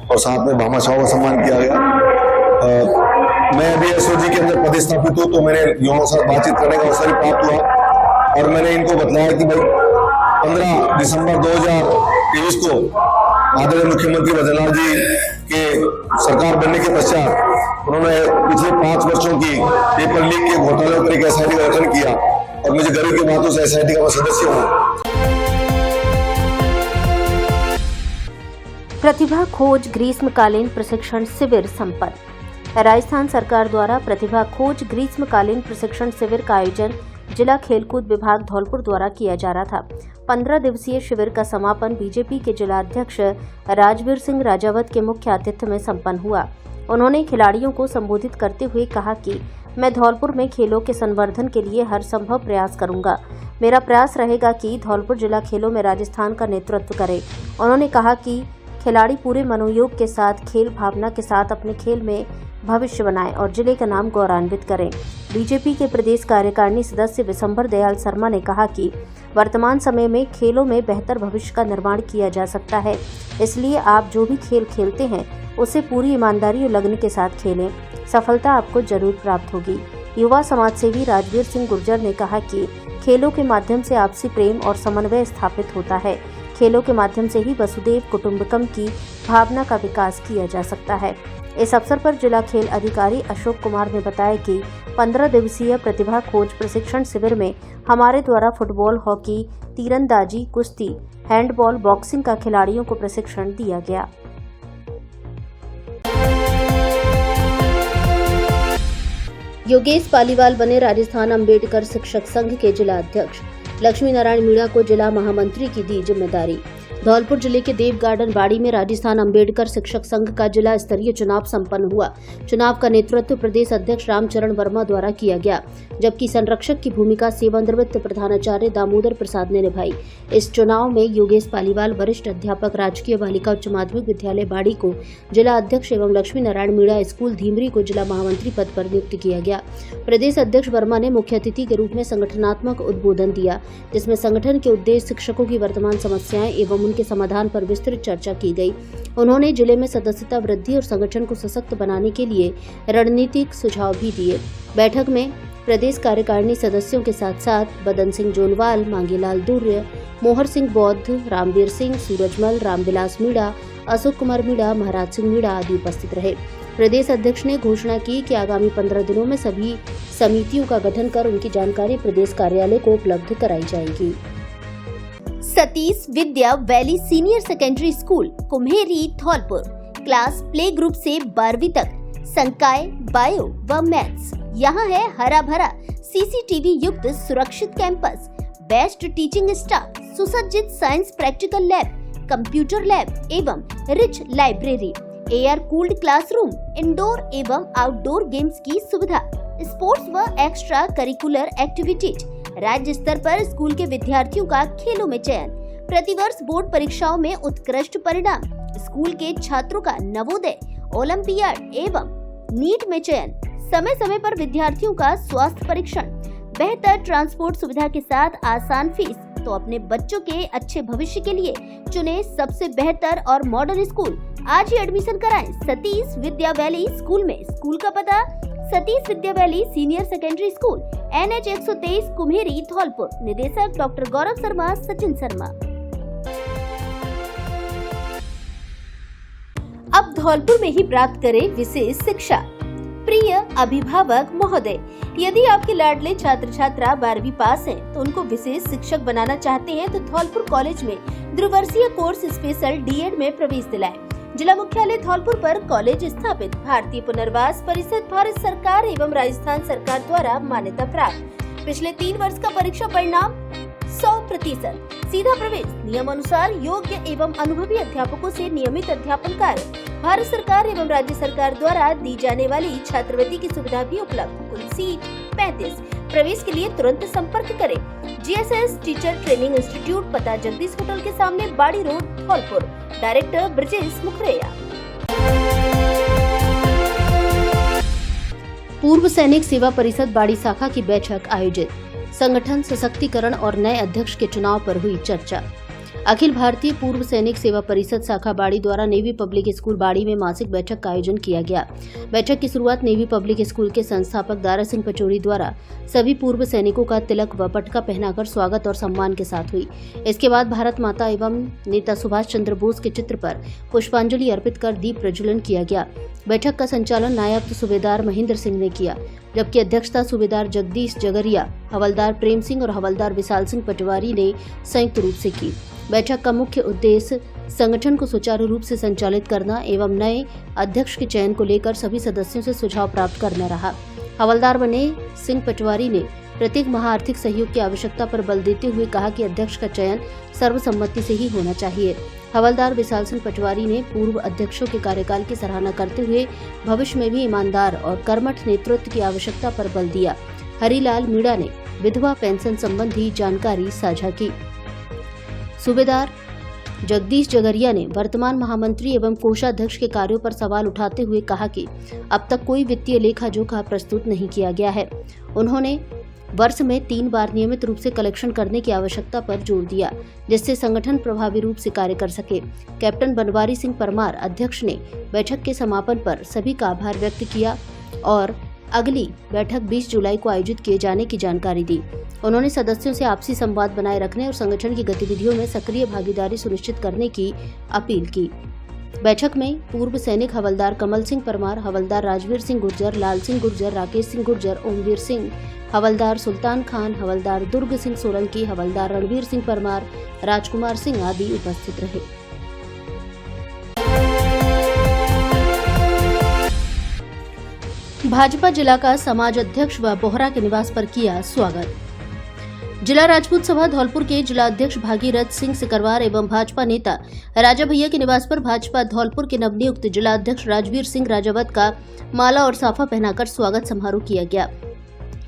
और साथ में भामाशाहों का सम्मान किया गया। मैं अभी SOG के अंदर पदस्थापित हूँ तो मैंने युवाओं के साथ बातचीत करने का अवसर प्राप्त हुआ और मैंने इनको बताया कि भाई 15 दिसंबर 2023 को आदरणीय मुख्यमंत्री भजनलाल जी के सरकार बनने के पश्चात उन्होंने पिछले 5 वर्षों की पेपर लीक के घोटाले पर एक SIT का गठन किया और मुझे गर्व की बात उस SIT का मैं सदस्य हूँ। प्रतिभा खोज ग्रीष्मकालीन प्रशिक्षण शिविर संपन्न। राजस्थान सरकार द्वारा प्रतिभा खोज ग्रीष्मकालीन प्रशिक्षण शिविर का आयोजन जिला खेलकूद विभाग धौलपुर द्वारा किया जा रहा था। 15 दिवसीय शिविर का समापन बीजेपी के जिला अध्यक्ष राजवीर सिंह राजावत के मुख्य आतिथ्य में संपन्न हुआ। उन्होंने खिलाड़ियों को संबोधित करते हुए कहा कि मैं धौलपुर में खेलों के संवर्धन के लिए हर संभव प्रयास करूंगा। मेरा प्रयास रहेगा कि धौलपुर जिला खेलों में राजस्थान का नेतृत्व करे। उन्होंने कहा कि खिलाड़ी पूरे मनोयोग के साथ खेल भावना के साथ अपने खेल में भविष्य बनाएं और जिले का नाम गौरवान्वित करें। बीजेपी के प्रदेश कार्यकारिणी सदस्य विशंबर दयाल शर्मा ने कहा कि वर्तमान समय में खेलों में बेहतर भविष्य का निर्माण किया जा सकता है, इसलिए आप जो भी खेल खेलते हैं उसे पूरी ईमानदारी और लगन के साथ खेलें, सफलता आपको जरूर प्राप्त होगी। युवा समाज सेवी राजवीर सिंह गुर्जर ने कहा कि खेलों के माध्यम से आपसी प्रेम और समन्वय स्थापित होता है। खेलों के माध्यम से ही वसुदेव कुटुंबकम की भावना का विकास किया जा सकता है। इस अवसर पर जिला खेल अधिकारी अशोक कुमार ने बताया कि 15 दिवसीय प्रतिभा खोज प्रशिक्षण शिविर में हमारे द्वारा फुटबॉल, हॉकी, तीरंदाजी, कुश्ती, हैंडबॉल, बॉक्सिंग का खिलाड़ियों को प्रशिक्षण दिया गया। योगेश पालीवाल बने राजस्थान अंबेडकर शिक्षक संघ के जिला अध्यक्ष। लक्ष्मी नारायण मीणा को जिला महामंत्री की दी जिम्मेदारी। धौलपुर जिले के देव गार्डन बाड़ी में राजस्थान अंबेडकर शिक्षक संघ का जिला स्तरीय चुनाव संपन्न हुआ। चुनाव का नेतृत्व प्रदेश अध्यक्ष रामचरण वर्मा द्वारा किया गया, जबकि संरक्षक की भूमिका सेवानिवृत्त प्रधानाचार्य दामोदर प्रसाद ने निभाई। इस चुनाव में योगेश पालीवाल वरिष्ठ अध्यापक राजकीय बालिका उच्च माध्यमिक विद्यालय बाड़ी को जिला अध्यक्ष एवं लक्ष्मी नारायण मीणा स्कूल धीमरी को जिला महामंत्री पद पर नियुक्त किया गया। प्रदेश अध्यक्ष वर्मा ने मुख्य अतिथि के रूप में संगठनात्मक उद्बोधन दिया, जिसमें संगठन के उद्देश्य, शिक्षकों की वर्तमान समस्याएं एवं उनके समाधान पर विस्तृत चर्चा की गई। उन्होंने जिले में सदस्यता वृद्धि और संगठन को सशक्त बनाने के लिए रणनीतिक सुझाव भी दिए। बैठक में प्रदेश कार्यकारिणी सदस्यों के साथ साथ बदन सिंह जोनवाल, मांगीलाल दूर्य, मोहर सिंह बौद्ध, रामवीर सिंह, सूरजमल, रामविलास मीणा, अशोक कुमार मीणा, महाराज सिंह मीणा आदि उपस्थित रहे। प्रदेश अध्यक्ष ने घोषणा की कि आगामी 15 दिनों में सभी समितियों का गठन कर उनकी जानकारी प्रदेश कार्यालय को उपलब्ध कराई जाएगी। Satish Vidya valley senior secondary school Kumheri Dholpur class play group से 12वीं तक संकाय, बायो व मैथ्स। यहाँ है हरा भरा सीसीटीवी युक्त सुरक्षित कैंपस, बेस्ट टीचिंग स्टाफ, सुसज्जित science practical lab, computer lab एवं rich library, air cooled classroom, indoor एवं आउटडोर गेम्स की सुविधा, स्पोर्ट्स व एक्स्ट्रा करिकुलर एक्टिविटीज, राज्य स्तर पर स्कूल के विद्यार्थियों का खेलों में चयन, प्रतिवर्ष बोर्ड परीक्षाओं में उत्कृष्ट परिणाम, स्कूल के छात्रों का नवोदय, ओलंपियाड एवं नीट में चयन, समय समय पर विद्यार्थियों का स्वास्थ्य परीक्षण, बेहतर ट्रांसपोर्ट सुविधा के साथ आसान फीस। तो अपने बच्चों के अच्छे भविष्य के लिए चुने सबसे बेहतर और मॉडर्न स्कूल। आज ही एडमिशन कराएं सतीश विद्या वैली स्कूल में। स्कूल का पता Satish Vidya valley senior secondary school, NH 123 Kumheri Dholpur. निदेशक डॉक्टर गौरव शर्मा, सचिन शर्मा। अब धौलपुर में ही प्राप्त करें विशेष शिक्षा। प्रिय अभिभावक महोदय, यदि आपके लाडले छात्र छात्रा 12वीं पास हैं, तो उनको विशेष शिक्षक बनाना चाहते हैं तो धौलपुर कॉलेज में द्विवर्षीय कोर्स स्पेशल D.Ed में प्रवेश दिलाएं। जिला मुख्यालय धौलपुर पर कॉलेज स्थापित, भारतीय पुनर्वास परिषद, भारत सरकार एवं राजस्थान सरकार द्वारा मान्यता प्राप्त। पिछले 3 वर्ष का परीक्षा परिणाम 100%, सीधा प्रवेश, नियम अनुसार योग्य एवं अनुभवी अध्यापकों से नियमित अध्यापन कार्य, भारत सरकार एवं राज्य सरकार द्वारा दी जाने वाली छात्रवृत्ति की सुविधा भी उपलब्ध। कुल सीट 35। प्रवेश के लिए तुरंत संपर्क करें। GSS टीचर ट्रेनिंग इंस्टीट्यूट, पता जगदीश होटल के सामने, बाड़ी रोड, धौलपुर। डायरेक्टर ब्रजेश मुखरेया। पूर्व सैनिक सेवा परिषद बाड़ी शाखा की बैठक आयोजित। संगठन सशक्तिकरण और नए अध्यक्ष के चुनाव पर हुई चर्चा। अखिल भारतीय पूर्व सैनिक सेवा परिषद शाखा बाड़ी द्वारा नेवी पब्लिक स्कूल बाड़ी में मासिक बैठक का आयोजन किया गया। बैठक की शुरुआत नेवी पब्लिक स्कूल के संस्थापक दारा सिंह पचौरी द्वारा सभी पूर्व सैनिकों का तिलक व पटका पहनाकर स्वागत और सम्मान के साथ हुई। इसके बाद भारत माता एवं नेता सुभाष चंद्र बोस के चित्र पर पुष्पांजलि अर्पित कर दीप प्रज्वलन किया गया। बैठक का संचालन नायब सूबेदार महेंद्र सिंह ने किया, जबकि अध्यक्षता सूबेदार जगदीश जगरिया, हवलदार प्रेम सिंह और हवलदार विशाल सिंह पटवारी ने संयुक्त रूप से की। बैठक का मुख्य उद्देश्य संगठन को सुचारू रूप से संचालित करना एवं नए अध्यक्ष के चयन को लेकर सभी सदस्यों से सुझाव प्राप्त करना रहा। हवलदार बने सिंह पटवारी ने प्रत्येक माह आर्थिक सहयोग की आवश्यकता पर बल देते हुए कहा कि अध्यक्ष का चयन सर्वसम्मति से ही होना चाहिए। हवलदार विशाल सिंह पटवारी ने पूर्व अध्यक्षों के कार्यकाल की सराहना करते हुए भविष्य में भी ईमानदार और कर्मठ नेतृत्व की आवश्यकता पर बल दिया। हरिलाल मीणा ने विधवा पेंशन संबंधी जानकारी साझा की। सूबेदार जगदीश जगरिया ने वर्तमान महामंत्री एवं कोषाध्यक्ष के कार्यों पर सवाल उठाते हुए कहा कि अब तक कोई वित्तीय लेखा जोखा प्रस्तुत नहीं किया गया है। उन्होंने वर्ष में 3 बार नियमित रूप से कलेक्शन करने की आवश्यकता पर जोर दिया, जिससे संगठन प्रभावी रूप से कार्य कर सके। कैप्टन बनवारी सिंह परमार अध्यक्ष ने बैठक के समापन पर सभी का आभार व्यक्त किया और अगली बैठक 20 जुलाई को आयोजित किए जाने की जानकारी दी। उन्होंने सदस्यों से आपसी संवाद बनाए रखने और संगठन की गतिविधियों में सक्रिय भागीदारी सुनिश्चित करने की अपील की। बैठक में पूर्व सैनिक हवलदार कमल सिंह परमार, हवलदार राजवीर सिंह गुर्जर, लाल सिंह गुर्जर, राकेश सिंह गुर्जर, ओमवीर सिंह, हवलदार सुल्तान खान, हवलदार दुर्ग सिंह सोलंकी, हवलदार रणवीर सिंह परमार, राजकुमार सिंह आदि उपस्थित रहे। भाजपा जिला का समाज अध्यक्ष व बोहरा के निवास पर किया स्वागत। जिला राजपूत सभा धौलपुर के जिला अध्यक्ष भागीरथ सिंह सिकरवार एवं भाजपा नेता राजा भैया के निवास पर भाजपा धौलपुर के नवनियुक्त जिला अध्यक्ष राजवीर सिंह राजावत का माला और साफा पहनाकर स्वागत समारोह किया गया,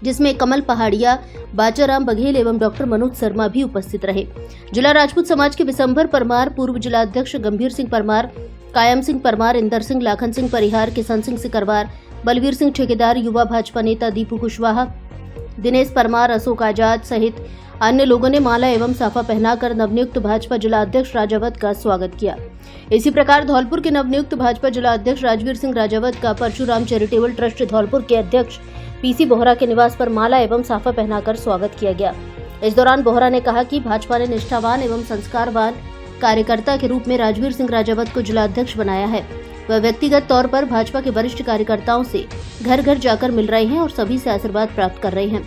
जिसमें कमल पहाड़िया, बाचाराम बघेल एवं डॉक्टर मनोज शर्मा भी उपस्थित रहे। जिला राजपूत समाज के विशंभर परमार, पूर्व जिला अध्यक्ष गंभीर सिंह परमार, कायम सिंह परमार, इंदर सिंह, लाखन सिंह परिहार, किशन सिंह सिकरवार, बलवीर सिंह ठेकेदार, युवा भाजपा नेता दीपू कुशवाहा, दिनेश परमार, अशोक आजाद सहित अन्य लोगों ने माला एवं साफा पहनाकर नवनियुक्त भाजपा जिला अध्यक्ष राजावत का स्वागत किया। इसी प्रकार धौलपुर के नवनियुक्त भाजपा जिला अध्यक्ष राजवीर सिंह राजावत का परशुराम चैरिटेबल ट्रस्ट धौलपुर के अध्यक्ष पीसी बोहरा के निवास पर माला एवं साफा पहनाकर स्वागत किया गया। इस दौरान बोहरा ने कहा कि भाजपा ने निष्ठावान एवं संस्कारवान कार्यकर्ता के रूप में राजवीर सिंह राजावत को जिला अध्यक्ष बनाया है। वह व्यक्तिगत तौर पर भाजपा के वरिष्ठ कार्यकर्ताओं से घर घर जाकर मिल रहे हैं और सभी से आशीर्वाद प्राप्त कर रहे हैं।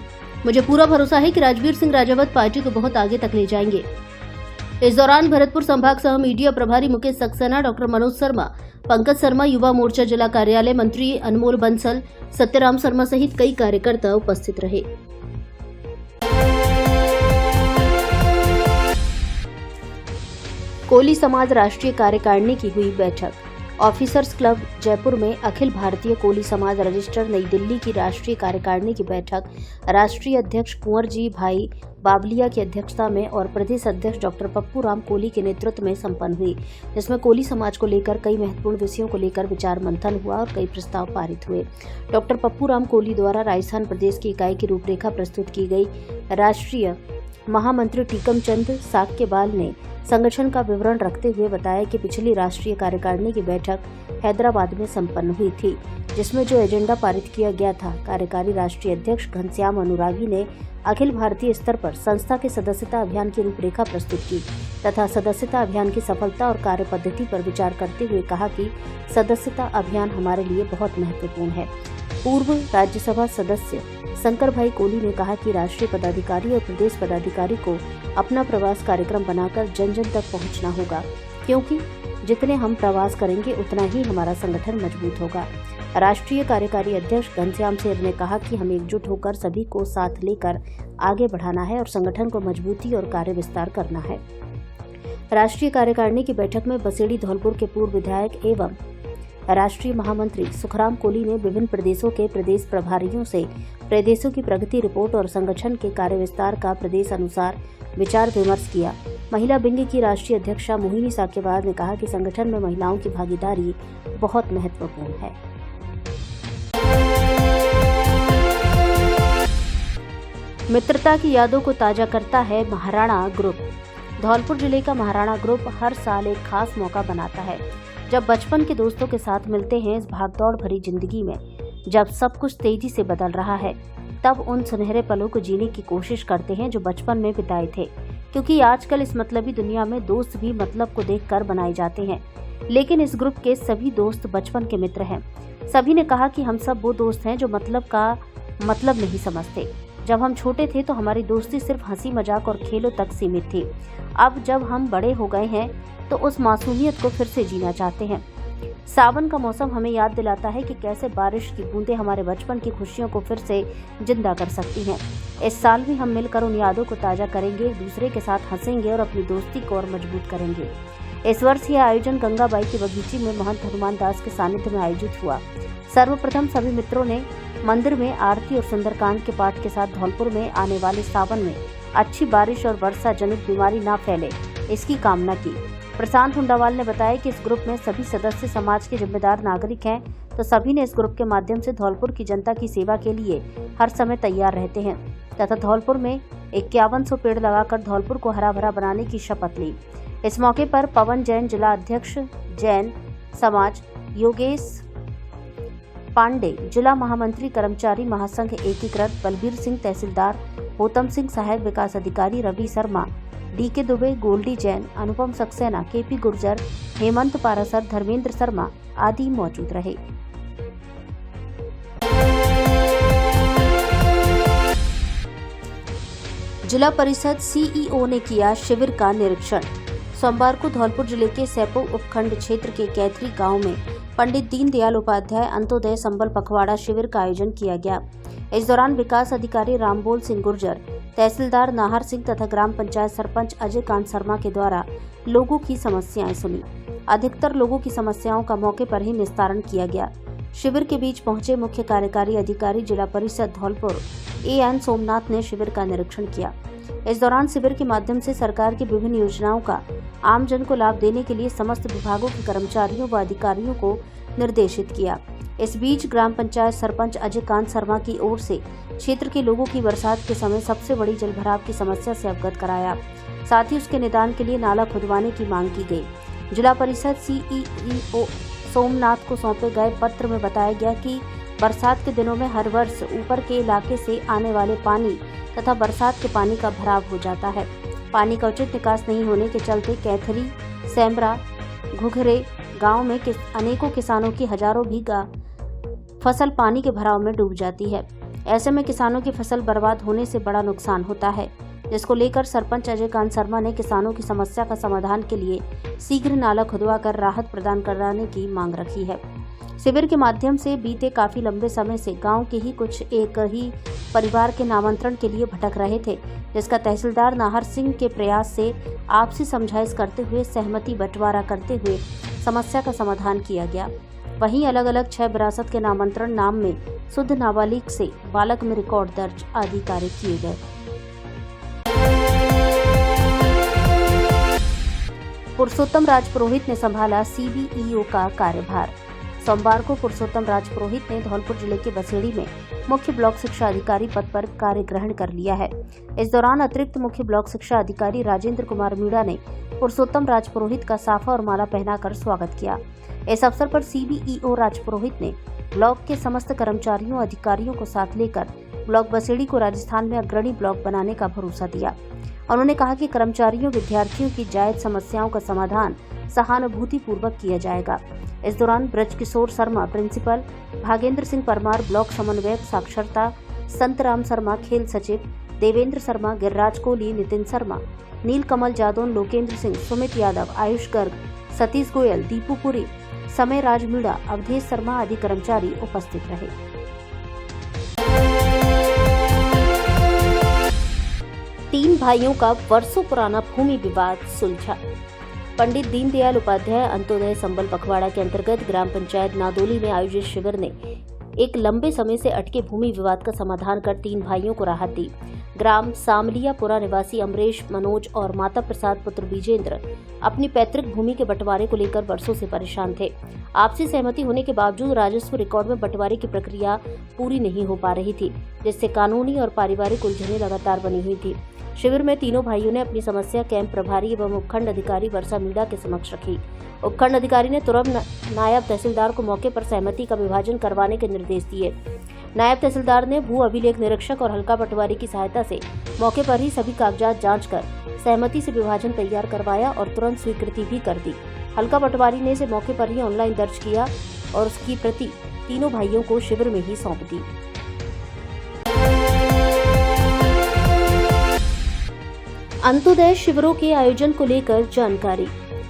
मुझे पूरा भरोसा है कि राजवीर सिंह राजावत पार्टी को बहुत आगे तक ले जाएंगे। इस दौरान भरतपुर संभाग सह मीडिया प्रभारी मुकेश सक्सेना, डॉक्टर मनोज शर्मा, पंकज शर्मा, युवा मोर्चा जिला कार्यालय मंत्री अनमोल बंसल, सत्यराम शर्मा सहित कई कार्यकर्ता उपस्थित रहे। कोली समाज राष्ट्रीय कार्यकारिणी की हुई बैठक। ऑफिसर्स क्लब जयपुर में अखिल भारतीय कोली समाज रजिस्टर नई दिल्ली की राष्ट्रीय कार्यकारिणी की बैठक राष्ट्रीय अध्यक्ष कुंवर जी भाई बाबलिया की अध्यक्षता में और प्रदेश अध्यक्ष डॉक्टर पप्पू राम कोली के नेतृत्व में संपन्न हुई, जिसमें कोली समाज को लेकर कई महत्वपूर्ण विषयों को लेकर विचार मंथन हुआ और कई प्रस्ताव पारित हुए। डॉक्टर पप्पू राम कोली द्वारा राजस्थान प्रदेश की इकाई की रूपरेखा प्रस्तुत की गई। राष्ट्रीय महामंत्री टीकम चंद साक्यबाल ने संगठन का विवरण रखते हुए बताया कि पिछली राष्ट्रीय कार्यकारिणी की बैठक हैदराबाद में संपन्न हुई थी, जिसमें जो एजेंडा पारित किया गया था, कार्यकारी राष्ट्रीय अध्यक्ष घनश्याम अनुरागी ने अखिल भारतीय स्तर पर संस्था के सदस्यता अभियान की रूपरेखा प्रस्तुत की तथा सदस्यता अभियान की सफलता और कार्य पद्धति पर विचार करते हुए कहा कि सदस्यता अभियान हमारे लिए बहुत महत्वपूर्ण है। पूर्व राज्यसभा सदस्य शंकर भाई कोली ने कहा कि राष्ट्रीय पदाधिकारी और प्रदेश पदाधिकारी को अपना प्रवास कार्यक्रम बनाकर जन जन तक पहुंचना होगा, क्योंकि जितने हम प्रवास करेंगे उतना ही हमारा संगठन मजबूत होगा। राष्ट्रीय कार्यकारी अध्यक्ष घनश्याम शेर ने कहा कि हमें एकजुट होकर सभी को साथ लेकर आगे बढ़ाना है और संगठन को मजबूती और कार्य विस्तार करना है। राष्ट्रीय कार्यकारिणी की बैठक में बसेड़ी धौलपुर के पूर्व विधायक एवं राष्ट्रीय महामंत्री सुखराम कोली ने विभिन्न प्रदेशों के प्रदेश प्रभारियों से प्रदेशों की प्रगति रिपोर्ट और संगठन के कार्य विस्तार का प्रदेश अनुसार विचार विमर्श किया। महिला विंग की राष्ट्रीय अध्यक्षा मोहिनी साक्यवाल ने कहा कि संगठन में महिलाओं की भागीदारी बहुत महत्वपूर्ण है। मित्रता की यादों को ताजा करता है महाराणा ग्रुप। धौलपुर जिले का महाराणा ग्रुप हर साल एक खास मौका बनाता है, जब बचपन के दोस्तों के साथ मिलते हैं। इस भागदौड़ भरी जिंदगी में जब सब कुछ तेजी से बदल रहा है, तब उन सुनहरे पलों को जीने की कोशिश करते हैं जो बचपन में बिताए थे, क्योंकि आजकल इस मतलबी दुनिया में दोस्त भी मतलब को देखकर बनाए जाते हैं, लेकिन इस ग्रुप के सभी दोस्त बचपन के मित्र हैं। सभी ने कहा कि हम सब वो दोस्त हैं जो मतलब का मतलब नहीं समझते। जब हम छोटे थे तो हमारी दोस्ती सिर्फ हंसी मजाक और खेलों तक सीमित थी। अब जब हम बड़े हो गए हैं तो उस मासूमियत को फिर से जीना चाहते हैं। सावन का मौसम हमें याद दिलाता है कि कैसे बारिश की बूंदें हमारे बचपन की खुशियों को फिर से जिंदा कर सकती हैं। इस साल भी हम मिलकर उन यादों को ताजा करेंगे, एक दूसरे के साथ हंसेंगे और अपनी दोस्ती को और मजबूत करेंगे। इस वर्ष यह आयोजन गंगाबाई की बगीचे में महंत हनुमान दास के सानिध्य में आयोजित हुआ। सर्वप्रथम सभी मित्रों ने मंदिर में आरती और सुंदरकांड के पाठ के साथ धौलपुर में आने वाले सावन में अच्छी बारिश और वर्षा जनित बीमारी न फैले, इसकी कामना की। प्रशांत हुंडावाल ने बताया कि इस ग्रुप में सभी सदस्य समाज के जिम्मेदार नागरिक हैं, तो सभी ने इस ग्रुप के माध्यम से धौलपुर की जनता की सेवा के लिए हर समय तैयार रहते हैं तथा धौलपुर में 5100 पेड़ लगाकर धौलपुर को हरा भरा बनाने की शपथ ली। इस मौके पर पवन जैन जिला अध्यक्ष जैन समाज, योगेश पांडे जिला महामंत्री कर्मचारी महासंघ एकीकृत, बलबीर सिंह तहसीलदार, होतम सिंह सहायक विकास अधिकारी, रवि शर्मा, डीके दुबे, गोल्डी जैन, अनुपम सक्सेना, केपी गुर्जर, हेमंत पारासर, धर्मेंद्र शर्मा आदि मौजूद रहे। जिला परिषद सीईओ ने किया शिविर का निरीक्षण। सोमवार को धौलपुर जिले के सैपो उपखंड क्षेत्र के कैथरी गांव में पंडित दीनदयाल उपाध्याय अंत्योदय संबल पखवाड़ा शिविर का आयोजन किया गया। इस दौरान विकास अधिकारी रामबोल सिंह गुर्जर, तहसीलदार नाहर सिंह तथा ग्राम पंचायत सरपंच अजय कांत शर्मा के द्वारा लोगों की समस्याएं सुनी। अधिकतर लोगों की समस्याओं का मौके पर ही निस्तारण किया गया। शिविर के बीच पहुंचे मुख्य कार्यकारी अधिकारी जिला परिषद धौलपुर AN सोमनाथ ने शिविर का निरीक्षण किया। इस दौरान शिविर के माध्यम से सरकार की विभिन्न योजनाओं का आम जन को लाभ देने के लिए समस्त विभागों के कर्मचारियों व अधिकारियों को निर्देशित किया। इस बीच ग्राम पंचायत सरपंच अजय कांत शर्मा की ओर से क्षेत्र के लोगों की बरसात के समय सबसे बड़ी जलभराव की समस्या से अवगत कराया। साथ ही उसके निदान के लिए नाला खुदवाने की मांग की गई। जिला परिषद CEO सोमनाथ को सौंपे गए पत्र में बताया गया कि बरसात के दिनों में हर वर्ष ऊपर के इलाके से आने वाले पानी तथा बरसात के पानी का भराव हो जाता है। पानी का उचित निकास नहीं होने के चलते कैथरी, सैमरा, घुघरे गांव में अनेकों किसानों की हजारों बीघा फसल पानी के भराव में डूब जाती है। ऐसे में किसानों की फसल बर्बाद होने से बड़ा नुकसान होता है, जिसको लेकर सरपंच अजय कांत शर्मा ने किसानों की समस्या का समाधान के लिए शीघ्र नाला खुदवा कर राहत प्रदान कराने की मांग रखी है। शिविर के माध्यम से बीते काफी लंबे समय से गांव के ही कुछ एक ही परिवार के नामांतरण के लिए भटक रहे थे, जिसका तहसीलदार नाहर सिंह के प्रयास से आपसी समझाइश करते हुए सहमति बंटवारा करते हुए समस्या का समाधान किया गया। वहीं अलग अलग 6 विरासत के नामांतरण नाम में शुद्ध नाबालिग से बालक में रिकॉर्ड दर्ज आदि कार्य किए गए। पुरुषोत्तम राजपुरोहित ने संभाला CBEO का कार्यभार। सोमवार को पुरुषोत्तम राजपुरोहित ने धौलपुर जिले के बसेड़ी में मुख्य ब्लॉक शिक्षा अधिकारी पद पर कार्य ग्रहण कर लिया है। इस दौरान अतिरिक्त मुख्य ब्लॉक शिक्षा अधिकारी राजेंद्र कुमार मीणा ने पुरुषोत्तम राजपुरोहित का साफा और माला पहनाकर स्वागत किया। इस अवसर पर CBEO राजपुरोहित ने ब्लॉक के समस्त कर्मचारियों अधिकारियों को साथ लेकर ब्लॉक बसेड़ी को राजस्थान में अग्रणी ब्लॉक बनाने का भरोसा दिया। उन्होंने कहा कि कर्मचारियों विद्यार्थियों की जायज समस्याओं का समाधान सहानुभूति पूर्वक किया जाएगा। इस दौरान ब्रजकिशोर शर्मा प्रिंसिपल, भागेंद्र सिंह परमार ब्लॉक समन्वयक साक्षरता, संतराम शर्मा खेल सचिव, देवेंद्र शर्मा, गिरिराज कोहली, नितिन शर्मा, नीलकमल जादौन, लोकेंद्र सिंह, सुमित यादव, आयुष गर्ग, सतीश गोयल, दीपू पुरी, समय राज मीणा, अवधेश शर्मा आदि कर्मचारी उपस्थित रहे। तीन भाइयों का वर्षों पुराना भूमि विवाद सुलझा। पंडित दीनदयाल उपाध्याय अंत्योदय संबल पखवाड़ा के अंतर्गत ग्राम पंचायत नादोली में आयोजित शिविर ने एक लंबे समय से अटके भूमि विवाद का समाधान कर 3 भाइयों को राहत दी। ग्राम सामलियापुरा निवासी अमरेश, मनोज और माता प्रसाद पुत्र विजेंद्र अपनी पैतृक भूमि के बंटवारे को लेकर वर्षों से परेशान थे। आपसी सहमति होने के बावजूद राजस्व रिकॉर्ड में बंटवारे की प्रक्रिया पूरी नहीं हो पा रही थी, जिससे कानूनी और पारिवारिक उलझनें लगातार बनी हुई थी। शिविर में तीनों भाइयों ने अपनी समस्या कैंप प्रभारी एवं उपखंड अधिकारी वर्षा मीणा के समक्ष रखी। उपखंड अधिकारी ने तुरंत नायब तहसीलदार को मौके पर सहमति का विभाजन करवाने के निर्देश दिए। नायब तहसीलदार ने भू अभिलेख निरीक्षक और हल्का पटवारी की सहायता से मौके पर ही सभी कागजात जांच कर सहमति से विभाजन तैयार करवाया और तुरंत स्वीकृति भी कर दी। हल्का पटवारी ने इसे मौके पर ही ऑनलाइन दर्ज किया और उसकी प्रति तीनों भाइयों को शिविर में ही सौंप दी। अंत्योदय शिविरों के आयोजन को लेकर जानकारी।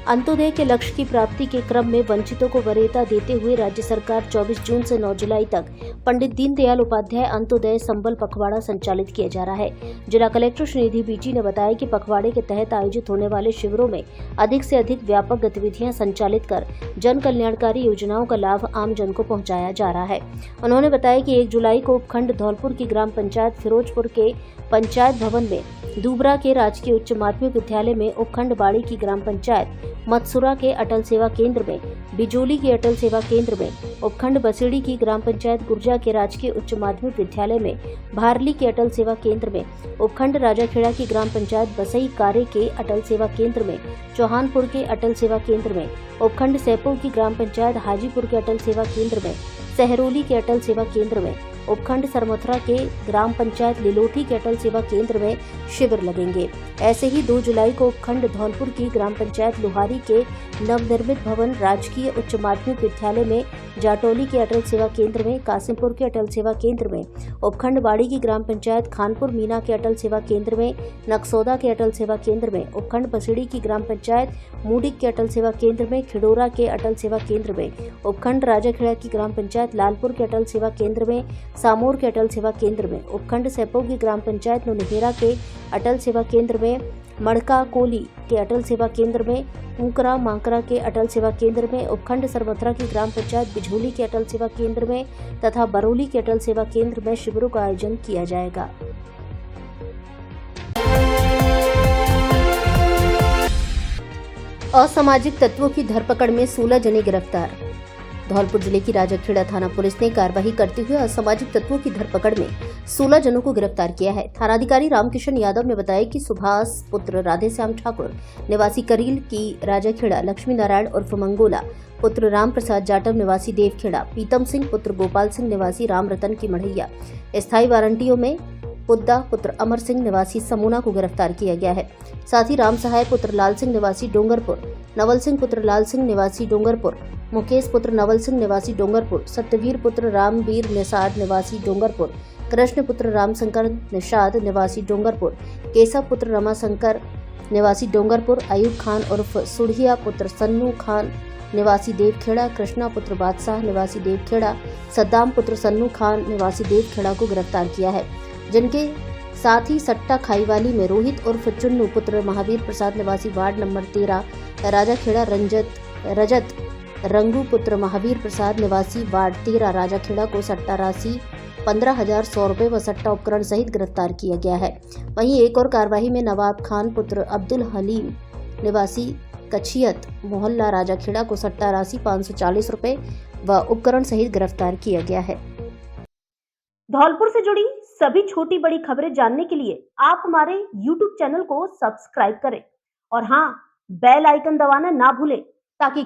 अंत्योदय के लक्ष्य की प्राप्ति के क्रम में वंचितों को वरीयता देते हुए राज्य सरकार 24 जून से 9 जुलाई तक पंडित दीनदयाल उपाध्याय अंत्योदय संबल पखवाड़ा संचालित किया जा रहा है। जिला कलेक्टर श्रीनिधि बीजी ने बताया कि पखवाड़े के तहत आयोजित होने वाले शिविरों में अधिक से अधिक व्यापक गतिविधियां संचालित कर जन कल्याणकारी योजनाओं का लाभ आम जन को पहुंचाया जा रहा है। उन्होंने बताया कि 1 जुलाई को उपखंड धौलपुर की ग्राम पंचायत फिरोजपुर के पंचायत भवन में, दूबरा के राजकीय उच्च माध्यमिक विद्यालय में, उपखंड बाड़ी की ग्राम पंचायत मत्सुरा के अटल सेवा केंद्र में, बिजोली के अटल सेवा केंद्र में, उपखंड बसेड़ी की ग्राम पंचायत गुर्जा के राजकीय उच्च माध्यमिक विद्यालय में, भारली के अटल सेवा केंद्र में, उपखंड राजाखेड़ा की ग्राम पंचायत बसई कारे के अटल सेवा केंद्र में, चौहानपुर के अटल सेवा केंद्र में, उपखंड सैपो की ग्राम पंचायत हाजीपुर के अटल सेवा केंद्र में, सहरोली के अटल सेवा केंद्र में, उपखंड सरमथुरा के ग्राम पंचायत लिलोठी के अटल सेवा केंद्र में शिविर लगेंगे। ऐसे ही 2 जुलाई को उपखंड धौलपुर की ग्राम पंचायत लोहारी के नवनिर्मित भवन राजकीय उच्च माध्यमिक विद्यालय में, जाटौली के अटल सेवा केंद्र में, कासिमपुर के अटल सेवा केंद्र में, उपखंड बाड़ी की ग्राम पंचायत खानपुर मीना के अटल सेवा केंद्र में, नक्सौदा के अटल सेवा केंद्र में, उपखंड बसेड़ी की ग्राम पंचायत मूडिक के अटल सेवा केंद्र में, खिडोरा के अटल सेवा केंद्र में, उपखंड राजाखेड़ा की ग्राम पंचायत लालपुर के अटल सेवा केंद्र में, सामोर के अटल सेवा केंद्र में, उपखंड सैपो की ग्राम पंचायत नोनेहेरा के अटल सेवा केंद्र में, मड़का कोली के अटल सेवा केंद्र में, कुकरा मांकरा के अटल सेवा केंद्र में, उपखंड सरमथुरा की ग्राम पंचायत बिझोली के अटल सेवा केंद्र में तथा बरौली के अटल सेवा केंद्र में शिविरों का आयोजन किया जाएगा। असामाजिक तत्वों की धरपकड़ में 16 जने गिरफ्तार। धौलपुर जिले की राजाखेड़ा थाना पुलिस ने कार्रवाई करते हुए असामाजिक तत्वों की धरपकड़ में 16 जनों को गिरफ्तार किया है। थानाधिकारी रामकिशन यादव ने बताया कि सुभाष पुत्र राधेश्याम ठाकुर निवासी करील की राजाखेड़ा, लक्ष्मी नारायण उर्फ मंगोला पुत्र राम प्रसाद जाटव निवासी देवखेड़ा, पीतम सिंह पुत्र गोपाल सिंह निवासी राम रतन की मढ़ैया, स्थायी वारंटियों में पुद्दा पुत्र अमर सिंह निवासी समूना को गिरफ्तार किया गया है। साथ ही राम सहाय पुत्र लाल सिंह निवासी डोंगरपुर, नवल सिंह पुत्र लाल सिंह निवासी डोंगरपुर, मुकेश पुत्र नवल सिंह निवासी डोंगरपुर, सत्यवीर पुत्र रामवीर निषाद निवासी डोंगरपुर, कृष्ण पुत्र रामशंकर निषाद निवासी डोंगरपुर, केशव पुत्र रमाशंकर निवासी डोंगरपुर, अयूब खान उर्फ सुढ़िया पुत्र सन्नू खान निवासी देवखेड़ा, कृष्णा पुत्र बादशाह निवासी देवखेड़ा, सद्दाम पुत्र सन्नू खान निवासी देवखेड़ा को गिरफ्तार किया है। जिनके साथ ही सट्टा खाईवाली में रोहित उर्फ चुन्नू पुत्र महावीर प्रसाद निवासी वार्ड नंबर 13 राजाखेड़ा, रजत रंगू पुत्र महावीर प्रसाद निवासी वार्ड 13 राजाखेड़ा को सट्टा राशि 15,100 रुपये व सट्टा उपकरण सहित गिरफ्तार किया गया है। वहीं एक और कार्रवाई में नवाब खान पुत्र अब्दुल हलीम निवासी कछियत मोहल्ला राजाखेड़ा को सट्टा राशि 540 रुपये व उपकरण सहित गिरफ्तार किया गया है। धौलपुर से जुड़ी सभी छोटी बड़ी खबरें जानने के लिए आप हमारे YouTube चैनल को सब्सक्राइब करें और हाँ, बेल आइकन दबाना ना भूलें ताकि